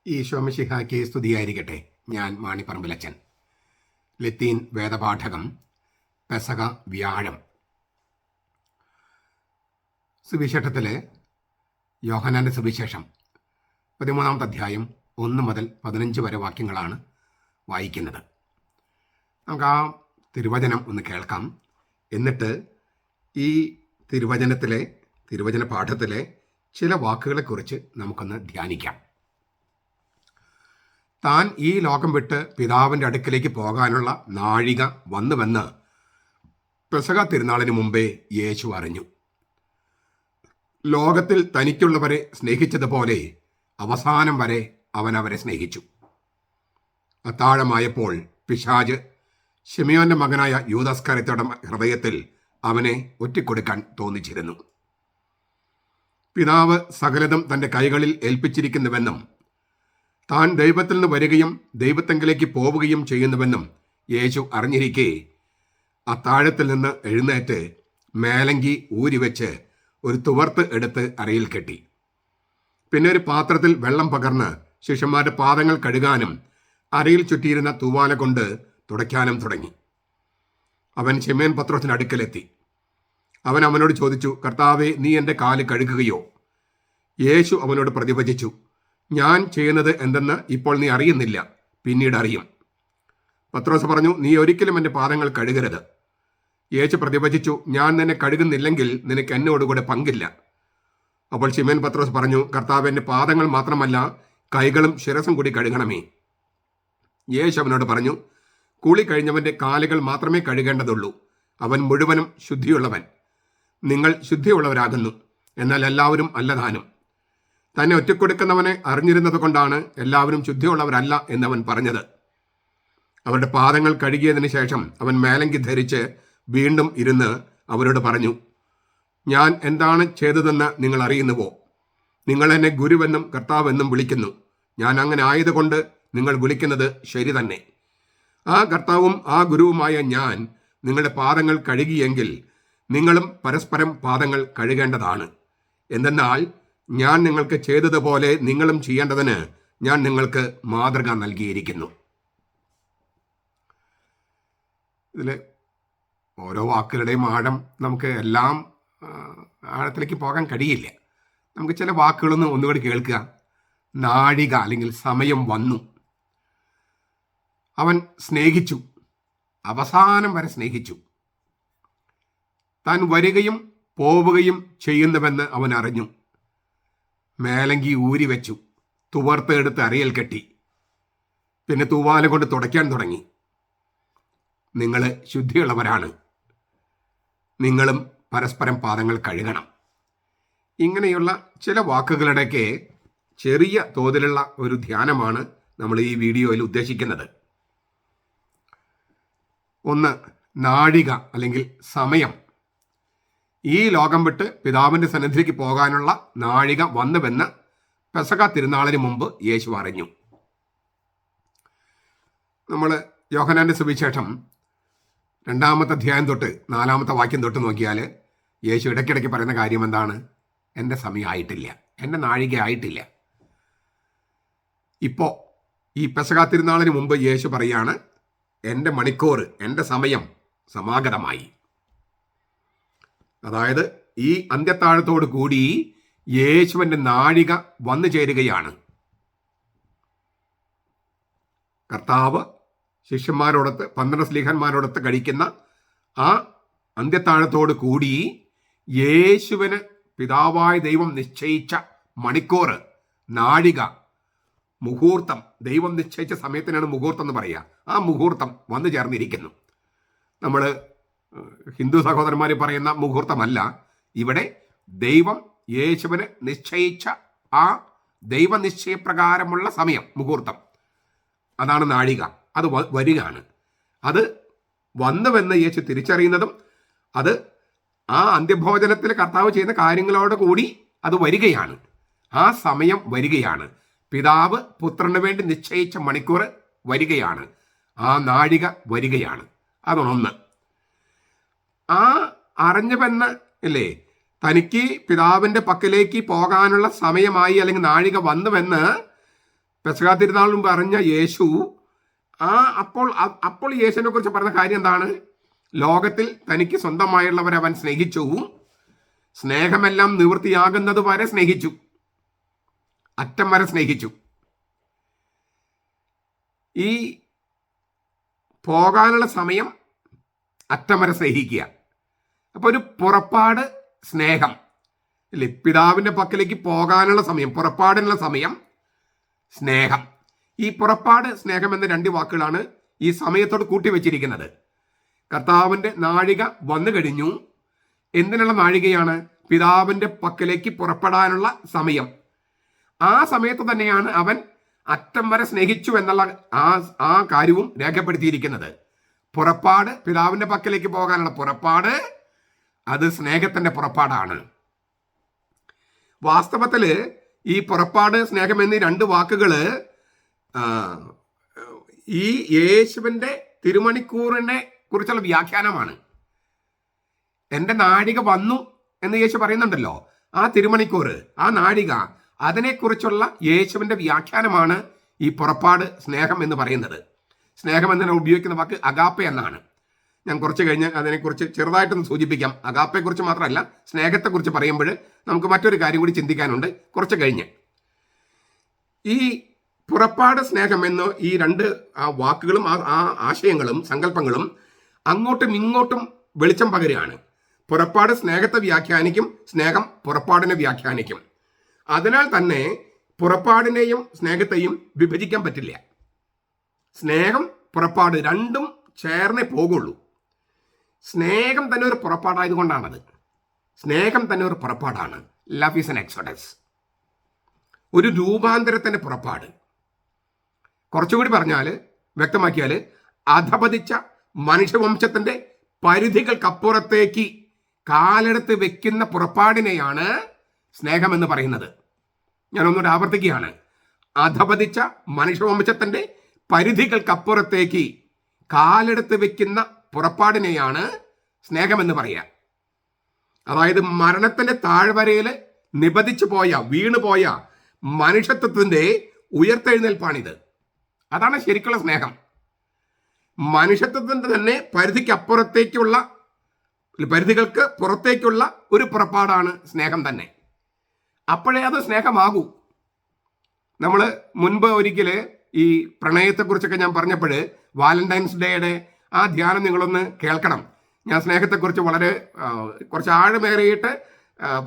ഈശോമിശിഹായ്ക്ക് സ്തുതിയായിരിക്കട്ടെ. ഞാൻ മാണിപ്പറമ്പിലച്ചൻ. ലത്തീൻ വേദപാഠകം പെസക വ്യാഴം. സുവിശേഷത്തിലെ യോഹന്നാൻ്റെ സുവിശേഷം 13-ാമത്തെ അധ്യായം 1 മുതൽ 15 വരെ വാക്യങ്ങളാണ് വായിക്കുന്നത്. നമുക്ക് ആ തിരുവചനം ഒന്ന് കേൾക്കാം. എന്നിട്ട് ഈ തിരുവചന പാഠത്തിലെ ചില വാക്കുകളെക്കുറിച്ച് നമുക്കൊന്ന് ധ്യാനിക്കാം. താൻ ഈ ലോകം വിട്ട് പിതാവിൻ്റെ അടുക്കിലേക്ക് പോകാനുള്ള നാഴിക വന്നുവെന്ന് പെസക തിരുനാളിന് മുമ്പേ യേശു അറിഞ്ഞു. ലോകത്തിൽ തനിക്കുള്ളവരെ സ്നേഹിച്ചതുപോലെ അവസാനം വരെ അവൻ അവരെ സ്നേഹിച്ചു. അത്താഴമായപ്പോൾ പിശാച് ശിമയോന്റെ മകനായ യൂദാസ്കറിയോയുടെ ഹൃദയത്തിൽ അവനെ ഒറ്റിക്കൊടുക്കാൻ തോന്നിച്ചിരുന്നു. പിതാവ് സകലതും തൻ്റെ കൈകളിൽ ഏൽപ്പിച്ചിരിക്കുന്നുവെന്നും താൻ ദൈവത്തിൽ നിന്ന് വരികയും ദൈവത്തെങ്കിലേക്ക് പോവുകയും ചെയ്യുന്നുവെന്നും യേശു അറിഞ്ഞിരിക്കെ അത്താഴത്തിൽ നിന്ന് എഴുന്നേറ്റ് മേലങ്കി ഊരിവെച്ച് ഒരു തുവർത്ത് എടുത്ത് അരയിൽ കെട്ടി. പിന്നെ ഒരു പാത്രത്തിൽ വെള്ളം പകർന്ന് ശിഷ്യന്മാരുടെ പാദങ്ങൾ കഴുകാനും അരയിൽ ചുറ്റിയിരുന്ന തൂവാല കൊണ്ട് തുടയ്ക്കാനും തുടങ്ങി. അവൻ ശിമയോൻ പത്രോസിന് അടുക്കലെത്തി. അവൻ അവനോട് ചോദിച്ചു, കർത്താവേ, നീ എൻ്റെ കാല് കഴുകുകയോ? യേശു അവനോട് പ്രതിവചിച്ചു, ഞാൻ ചെയ്യുന്നത് എന്തെന്ന് ഇപ്പോൾ നീ അറിയുന്നില്ല, പിന്നീട് അറിയും. പത്രോസ് പറഞ്ഞു, നീ ഒരിക്കലും എൻ്റെ പാദങ്ങൾ കഴുകരുത്. യേശു പ്രതിവചിച്ചു, ഞാൻ നിന്നെ കഴുകുന്നില്ലെങ്കിൽ നിനക്ക് എന്നോടുകൂടെ പങ്കില്ല. അപ്പോൾ ശിമയോൻ പത്രോസ് പറഞ്ഞു, കർത്താവ്, എൻ്റെ പാദങ്ങൾ മാത്രമല്ല കൈകളും ശിരസും കൂടി കഴുകണമേ. യേശു അവനോട് പറഞ്ഞു, കുളി കഴിഞ്ഞവൻ്റെ കാലുകൾ മാത്രമേ കഴുകേണ്ടതുള്ളൂ, അവൻ മുഴുവനും ശുദ്ധിയുള്ളവൻ. നിങ്ങൾ ശുദ്ധിയുള്ളവരാകുന്നു, എന്നാൽ എല്ലാവരും അല്ലതാനും. തന്നെ ഒറ്റക്കൊടുക്കുന്നവനെ അറിഞ്ഞിരുന്നത് കൊണ്ടാണ് എല്ലാവരും ശുദ്ധിയുള്ളവരല്ല എന്നവൻ പറഞ്ഞത്. അവരുടെ പാദങ്ങൾ കഴുകിയതിന് ശേഷം അവൻ മേലങ്കി ധരിച്ച് വീണ്ടും ഇരുന്ന് അവരോട് പറഞ്ഞു, ഞാൻ എന്താണ് ചെയ്തതെന്ന് നിങ്ങൾ അറിയുന്നുവോ? നിങ്ങൾ എന്നെ ഗുരുവെന്നും കർത്താവെന്നും വിളിക്കുന്നു. ഞാൻ അങ്ങനെ ആയതുകൊണ്ട് നിങ്ങൾ വിളിക്കുന്നത് ശരി തന്നെ. ആ കർത്താവും ആ ഗുരുവുമായ ഞാൻ നിങ്ങളുടെ പാദങ്ങൾ കഴുകിയെങ്കിൽ നിങ്ങളും പരസ്പരം പാദങ്ങൾ കഴുകേണ്ടതാണ്. എന്തെന്നാൽ ഞാൻ നിങ്ങൾക്ക് ചെയ്തതുപോലെ നിങ്ങളും ചെയ്യേണ്ടതിന് ഞാൻ നിങ്ങൾക്ക് മാതൃക നൽകിയിരിക്കുന്നു. ഇതിൽ ഓരോ വാക്കുകളുടെയും ആഴം നമുക്ക് എല്ലാം ആഴത്തിലേക്ക് പോകാൻ കഴിയില്ല. നമുക്ക് ചില വാക്കുകളൊന്ന് ഒന്നുകൂടി കേൾക്കുക. നാഴിക അല്ലെങ്കിൽ സമയം വന്നു. അവൻ സ്നേഹിച്ചു, അവസാനം വരെ സ്നേഹിച്ചു. താൻ വരികയും പോവുകയും ചെയ്യുന്നുവെന്ന് അവൻ അറിഞ്ഞു. മേലങ്കി ഊരി വെച്ചു, തുവർത്ത് എടുത്ത് അരയിൽ കെട്ടി, പിന്നെ തൂവാല കൊണ്ട് തുടയ്ക്കാൻ തുടങ്ങി. നിങ്ങൾ ശുദ്ധിയുള്ളവരാണ്, നിങ്ങളും പരസ്പരം പാദങ്ങൾ കഴുകണം. ഇങ്ങനെയുള്ള ചില വാക്കുകളുടെയൊക്കെ ചെറിയ തോതിലുള്ള ഒരു ധ്യാനമാണ് നമ്മൾ ഈ വീഡിയോയിൽ ഉദ്ദേശിക്കുന്നത്. ഒന്ന്, നാഴിക അല്ലെങ്കിൽ സമയം. ഈ ലോകം വിട്ട് പിതാവിൻ്റെ സന്നിധിയിലേക്ക് പോകാനുള്ള നാഴിക വന്നുവെന്ന് പെസക തിരുനാളിന് മുമ്പ് യേശു അറിഞ്ഞു. നമ്മൾ യോഹന്നാൻ്റെ സുവിശേഷം 2-ാമത്തെ അധ്യായം തൊട്ട് 4-ാമത്തെ വാക്യം തൊട്ട് നോക്കിയാൽ യേശു ഇടയ്ക്കിടയ്ക്ക് പറയുന്ന കാര്യം എന്താണ്? എൻ്റെ സമയം ആയിട്ടില്ല, എൻ്റെ നാഴിക ആയിട്ടില്ല. ഇപ്പോൾ ഈ പെസക തിരുനാളിന് മുമ്പ് യേശു പറയാണ്, എൻ്റെ മണിക്കൂർ, എൻ്റെ സമയം സമാഗതമായി. അതായത് ഈ അന്ത്യത്താഴത്തോടു കൂടി യേശുവിൻ്റെ നാഴിക വന്നു ചേരുകയാണ്. കർത്താവ് ശിഷ്യന്മാരോടൊത്ത് 12 സ്ലീഹന്മാരോടൊത്ത് കഴിക്കുന്ന ആ അന്ത്യത്താഴത്തോടു കൂടി യേശുവിന് പിതാവായ ദൈവം നിശ്ചയിച്ച മണിക്കൂർ, നാഴിക, മുഹൂർത്തം, ദൈവം നിശ്ചയിച്ച സമയത്തിനാണ് മുഹൂർത്തം എന്ന് പറയുക. ആ മുഹൂർത്തം വന്നു ചേർന്നിരിക്കുന്നു. നമ്മൾ ഹിന്ദു സഹോദരന്മാർ പറയുന്ന മുഹൂർത്തമല്ല, ഇവിടെ ദൈവം യേശുവിന് നിശ്ചയിച്ച ആ ദൈവനിശ്ചയപ്രകാരമുള്ള സമയം, മുഹൂർത്തം, അതാണ് നാഴിക. അത് വരികയാണ്. അത് വന്നുവെന്ന് യേശു തിരിച്ചറിയുന്നതും അത് ആ അന്ത്യഭോജനത്തിൽ കർത്താവ് ചെയ്യുന്ന കാര്യങ്ങളോട് കൂടി അത് വരികയാണ്. ആ സമയം വരികയാണ്. പിതാവ് പുത്രന് വേണ്ടി നിശ്ചയിച്ച മണിക്കൂർ വരികയാണ്. ആ നാഴിക വരികയാണ്. അതൊന്ന്. ആ അറിഞ്ഞവെന്ന് ഇല്ലേ, തനിക്ക് പിതാവിൻ്റെ പക്കലേക്ക് പോകാനുള്ള സമയമായി അല്ലെങ്കിൽ നാഴിക വന്നുവെന്ന് പെസഹാ തിരുനാളിലും പറഞ്ഞ യേശു അപ്പോൾ യേശുവിനെ കുറിച്ച് പറഞ്ഞ കാര്യം എന്താണ്? ലോകത്തിൽ തനിക്ക് സ്വന്തമായുള്ളവരെ അവൻ സ്നേഹിച്ചു, സ്നേഹമെല്ലാം നിവൃത്തിയാകുന്നത് വരെ സ്നേഹിച്ചു, അറ്റം വരെ സ്നേഹിച്ചു. ഈ പോകാനുള്ള സമയം അറ്റം വരെ സ്നേഹിക്കുക. അപ്പോൾ ഒരു പുറപ്പാട് സ്നേഹം അല്ലേ? പിതാവിൻ്റെ പക്കലേക്ക് പോകാനുള്ള സമയം, പുറപ്പാടിനുള്ള സമയം, സ്നേഹം. ഈ പുറപ്പാട് സ്നേഹം എന്ന 2 വാക്കുകളാണ് ഈ സമയത്തോട് കൂട്ടിവെച്ചിരിക്കുന്നത്. കർത്താവിൻ്റെ നാഴിക വന്നു കഴിഞ്ഞു. എന്തിനുള്ള നാഴികയാണ്? പിതാവിൻ്റെ പക്കലേക്ക് പുറപ്പെടാനുള്ള സമയം. ആ സമയത്ത് തന്നെയാണ് അവൻ അറ്റം വരെ സ്നേഹിച്ചു എന്നുള്ള ആ കാര്യവും രേഖപ്പെടുത്തിയിരിക്കുന്നത്. പുറപ്പാട്, പിതാവിൻ്റെ പക്കലേക്ക് പോകാനുള്ള പുറപ്പാട്, അത് സ്നേഹത്തിൻ്റെ പുറപ്പാടാണ്. വാസ്തവത്തിൽ ഈ പുറപ്പാട്, സ്നേഹം എന്നീ 2 വാക്കുകൾ ഈ യേശുവിൻ്റെ തിരുമണിക്കൂറിനെ കുറിച്ചുള്ള വ്യാഖ്യാനമാണ്. എൻ്റെ നാഴിക വന്നു എന്ന് യേശു പറയുന്നുണ്ടല്ലോ. ആ തിരുമണിക്കൂർ, ആ നാഴിക, അതിനെക്കുറിച്ചുള്ള യേശുവിൻ്റെ വ്യാഖ്യാനമാണ് ഈ പുറപ്പാട് സ്നേഹം എന്ന് പറയുന്നത്. സ്നേഹം എന്നതിനെ ഉപയോഗിക്കുന്ന വാക്ക് അഗാപ്പെ എന്നാണ്. ഞാൻ കുറച്ച് കഴിഞ്ഞ് അതിനെക്കുറിച്ച് ചെറുതായിട്ടൊന്ന് സൂചിപ്പിക്കാം. അഗാപ്പയെക്കുറിച്ച് മാത്രമല്ല, സ്നേഹത്തെക്കുറിച്ച് പറയുമ്പോൾ നമുക്ക് മറ്റൊരു കാര്യം കൂടി ചിന്തിക്കാനുണ്ട് കുറച്ച് കഴിഞ്ഞ്. ഈ പുറപ്പാട്, സ്നേഹം എന്ന ഈ 2 വാക്കുകളും ആ ആശയങ്ങളും സങ്കല്പങ്ങളും അങ്ങോട്ടും ഇങ്ങോട്ടും വെളിച്ചം പകരുകയാണ്. പുറപ്പാട് സ്നേഹത്തെ വ്യാഖ്യാനിക്കും, സ്നേഹം പുറപ്പാടിനെ വ്യാഖ്യാനിക്കും. അതിനാൽ തന്നെ പുറപ്പാടിനെയും സ്നേഹത്തെയും വിഭജിക്കാൻ പറ്റില്ല. സ്നേഹം, പുറപ്പാട് രണ്ടും ചേർന്നേ പോകുള്ളൂ. സ്നേഹം തന്നെ ഒരു പുറപ്പാടായതുകൊണ്ടാണത്. സ്നേഹം തന്നെ ഒരു പുറപ്പാടാണ്. ലവ് ഈസ് ആൻ എക്സോഡസ്, ഒരു രൂപാന്തരത്തിൻ്റെ പുറപ്പാട്. കുറച്ചുകൂടി പറഞ്ഞാൽ, വ്യക്തമാക്കിയാൽ, അധപതിച്ച മനുഷ്യവംശത്തിൻ്റെ പരിധികൾക്കപ്പുറത്തേക്ക് കാലെടുത്ത് വെക്കുന്ന പുറപ്പാടിനെയാണ് സ്നേഹമെന്ന് പറയുന്നത്. ഞാനൊന്നുകൂടെ ആവർത്തിക്കുകയാണ്. അധപതിച്ച മനുഷ്യവംശത്തിൻ്റെ പരിധികൾക്കപ്പുറത്തേക്ക് കാലെടുത്ത് വെക്കുന്ന പുറപ്പാടിനെയാണ് സ്നേഹമെന്ന് പറയുക. അതായത് മരണത്തിൻ്റെ താഴ്വരയിൽ നിബദിച്ചു പോയ, വീണുപോയ മനുഷ്യത്വത്തിൻ്റെ ഉയർത്തെഴുന്നേൽപ്പാണിത്. അതാണ് ശരിക്കുള്ള സ്നേഹം. മനുഷ്യത്വത്തിൻ്റെ തന്നെ പരിധികൾക്ക് പുറത്തേക്കുള്ള ഒരു പുറപ്പാടാണ് സ്നേഹം തന്നെ. അപ്പോഴേ അത് സ്നേഹമാകൂ. നമ്മൾ മുൻപ് ഒരിക്കൽ ഈ പ്രണയത്തെക്കുറിച്ചൊക്കെ ഞാൻ പറഞ്ഞപ്പോൾ വാലന്റൈൻസ് ഡേയുടെ ആ ധ്യാനം നിങ്ങളൊന്ന് കേൾക്കണം. ഞാൻ സ്നേഹത്തെക്കുറിച്ച് കുറച്ച് ആഴമേറിയിട്ട്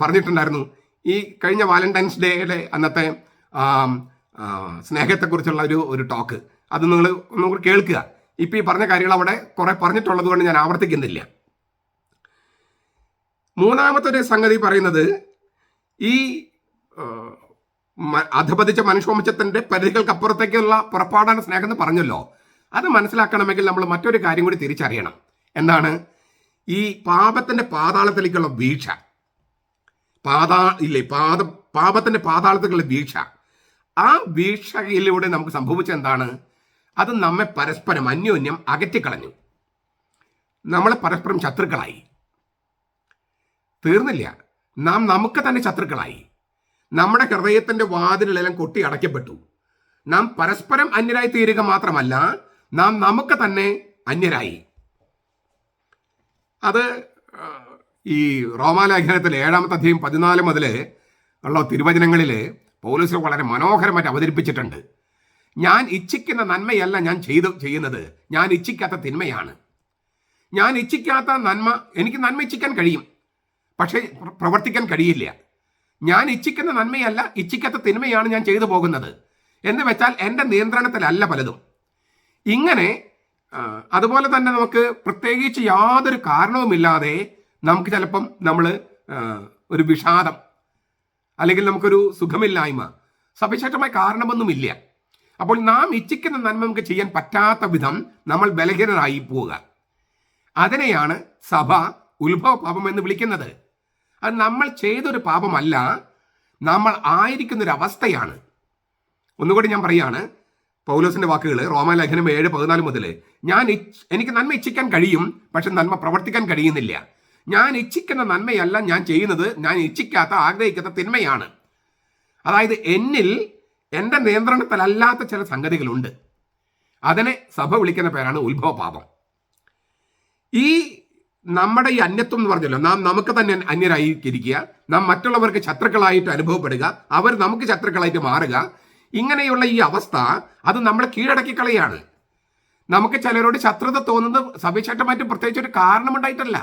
പറഞ്ഞിട്ടുണ്ടായിരുന്നു. ഈ കഴിഞ്ഞ വാലന്റൈൻസ് ഡേയുടെ അന്നത്തെ സ്നേഹത്തെക്കുറിച്ചുള്ള ഒരു ടോക്ക്, അത് നിങ്ങൾ ഒന്നുകൂടി കേൾക്കുക. ഇപ്പം ഈ പറഞ്ഞ കാര്യങ്ങൾ അവിടെ കുറേ പറഞ്ഞിട്ടുള്ളത് കൊണ്ട് ഞാൻ ആവർത്തിക്കുന്നില്ല. മൂന്നാമത്തെ ഒരു സംഗതി പറയുന്നത്, ഈ അധപതിച്ച മനുഷ്യവംശത്തിൻ്റെ പരിധികൾക്കപ്പുറത്തേക്കുള്ള പുറപ്പാടാണ് സ്നേഹം എന്ന് പറഞ്ഞല്ലോ. അത് മനസ്സിലാക്കണമെങ്കിൽ നമ്മൾ മറ്റൊരു കാര്യം കൂടി തിരിച്ചറിയണം. എന്താണ്? ഈ പാപത്തിൻ്റെ പാതാളത്തിലേക്കുള്ള വീഴ്ച, പാപത്തിൻ്റെ പാതാളത്തിലേക്കുള്ള വീഴ്ച, ആ വീഴ്ചയിലൂടെ നമുക്ക് സംഭവിച്ചത് എന്താണ്? അത് നമ്മെ പരസ്പരം അന്യോന്യം അകറ്റിക്കളഞ്ഞു. നമ്മളെ പരസ്പരം ശത്രുക്കളായി. തീർന്നില്ല, നാം നമുക്ക് തന്നെ ശത്രുക്കളായി. നമ്മുടെ ഹൃദയത്തിൻ്റെ വാതിലുകളെല്ലാം കൊട്ടി അടയ്ക്കപ്പെട്ടു. നാം പരസ്പരം അന്യരായി തീരുക മാത്രമല്ല, നാം നമുക്ക് തന്നെ അന്യരായി. അത് ഈ റോമാലേഖനത്തിൽ 7-ാമത്തെ അധ്യായം 14 മുതൽ ഉള്ള തിരുവചനങ്ങളിൽ പൗലോസ് വളരെ മനോഹരമായിട്ട് അവതരിപ്പിച്ചിട്ടുണ്ട്. ഞാൻ ഇച്ഛിക്കുന്ന നന്മയല്ല ഞാൻ ചെയ്യുന്നത്, ഞാൻ ഇച്ഛിക്കാത്ത തിന്മയാണ്. ഞാൻ ഇച്ഛിക്കാത്ത നന്മ, എനിക്ക് നന്മ ഇച്ഛിക്കാൻ കഴിയും, പക്ഷേ പ്രവർത്തിക്കാൻ കഴിയില്ല. ഞാൻ ഇച്ഛിക്കുന്ന നന്മയല്ല, ഇച്ഛിക്കാത്ത തിന്മയാണ് ഞാൻ ചെയ്തു പോകുന്നത്. എന്ന് വെച്ചാൽ എൻ്റെ നിയന്ത്രണത്തിലല്ല പലതും. ഇങ്ങനെ അതുപോലെ തന്നെ നമുക്ക് പ്രത്യേകിച്ച് യാതൊരു കാരണവുമില്ലാതെ നമുക്ക് ചിലപ്പം ഒരു വിഷാദം അല്ലെങ്കിൽ നമുക്കൊരു സുഖമില്ലായ്മ, സവിശേഷമായ കാരണമൊന്നുമില്ല. അപ്പോൾ നാം ഇച്ഛിക്കുന്ന നന്മ നമുക്ക് ചെയ്യാൻ പറ്റാത്ത വിധം നമ്മൾ ബലഹീനരായി പോവുക. അതിനെയാണ് സഭ ഉത്ഭവ പാപം എന്ന് വിളിക്കുന്നത്. അത് നമ്മൾ ചെയ്തൊരു പാപമല്ല, നമ്മൾ ആയിരിക്കുന്നൊരു അവസ്ഥയാണ്. ഒന്നുകൂടി ഞാൻ പറയാണ്, പൗലോസിന്റെ വാക്കുകൾ, റോമാലേഖനം 7:14 മുതൽ, എനിക്ക് നന്മ ഇച്ഛിക്കാൻ കഴിയും, പക്ഷെ നന്മ പ്രവർത്തിക്കാൻ കഴിയുന്നില്ല. ഞാൻ ഇച്ഛിക്കുന്ന നന്മയല്ല ഞാൻ ചെയ്യുന്നത്, ഞാൻ ഇച്ഛിക്കാത്ത, ആഗ്രഹിക്കാത്ത തിന്മയാണ്. അതായത് എന്നിൽ എൻ്റെ നിയന്ത്രണത്തിലല്ലാത്ത ചില സംഗതികളുണ്ട്. അതിനെ സഭ വിളിക്കുന്ന പേരാണ് ഉത്ഭവപാപം. ഈ നമ്മുടെ ഈ അന്യത്വം എന്ന് പറഞ്ഞല്ലോ, നാം നമുക്ക് തന്നെ അന്യരായിരിക്കുക, നാം മറ്റുള്ളവർക്ക് ശത്രുക്കളായിട്ട് അനുഭവപ്പെടുക, അവർ നമുക്ക് ശത്രുക്കളായിട്ട് മാറുക, ഇങ്ങനെയുള്ള ഈ അവസ്ഥ അത് നമ്മളെ കീഴടക്കി കളയാണ്. നമുക്ക് ചിലരോട് ശത്രുത തോന്നുന്നത് സവിശേഷമായിട്ട് പ്രത്യേകിച്ച് ഒരു കാരണമുണ്ടായിട്ടല്ല.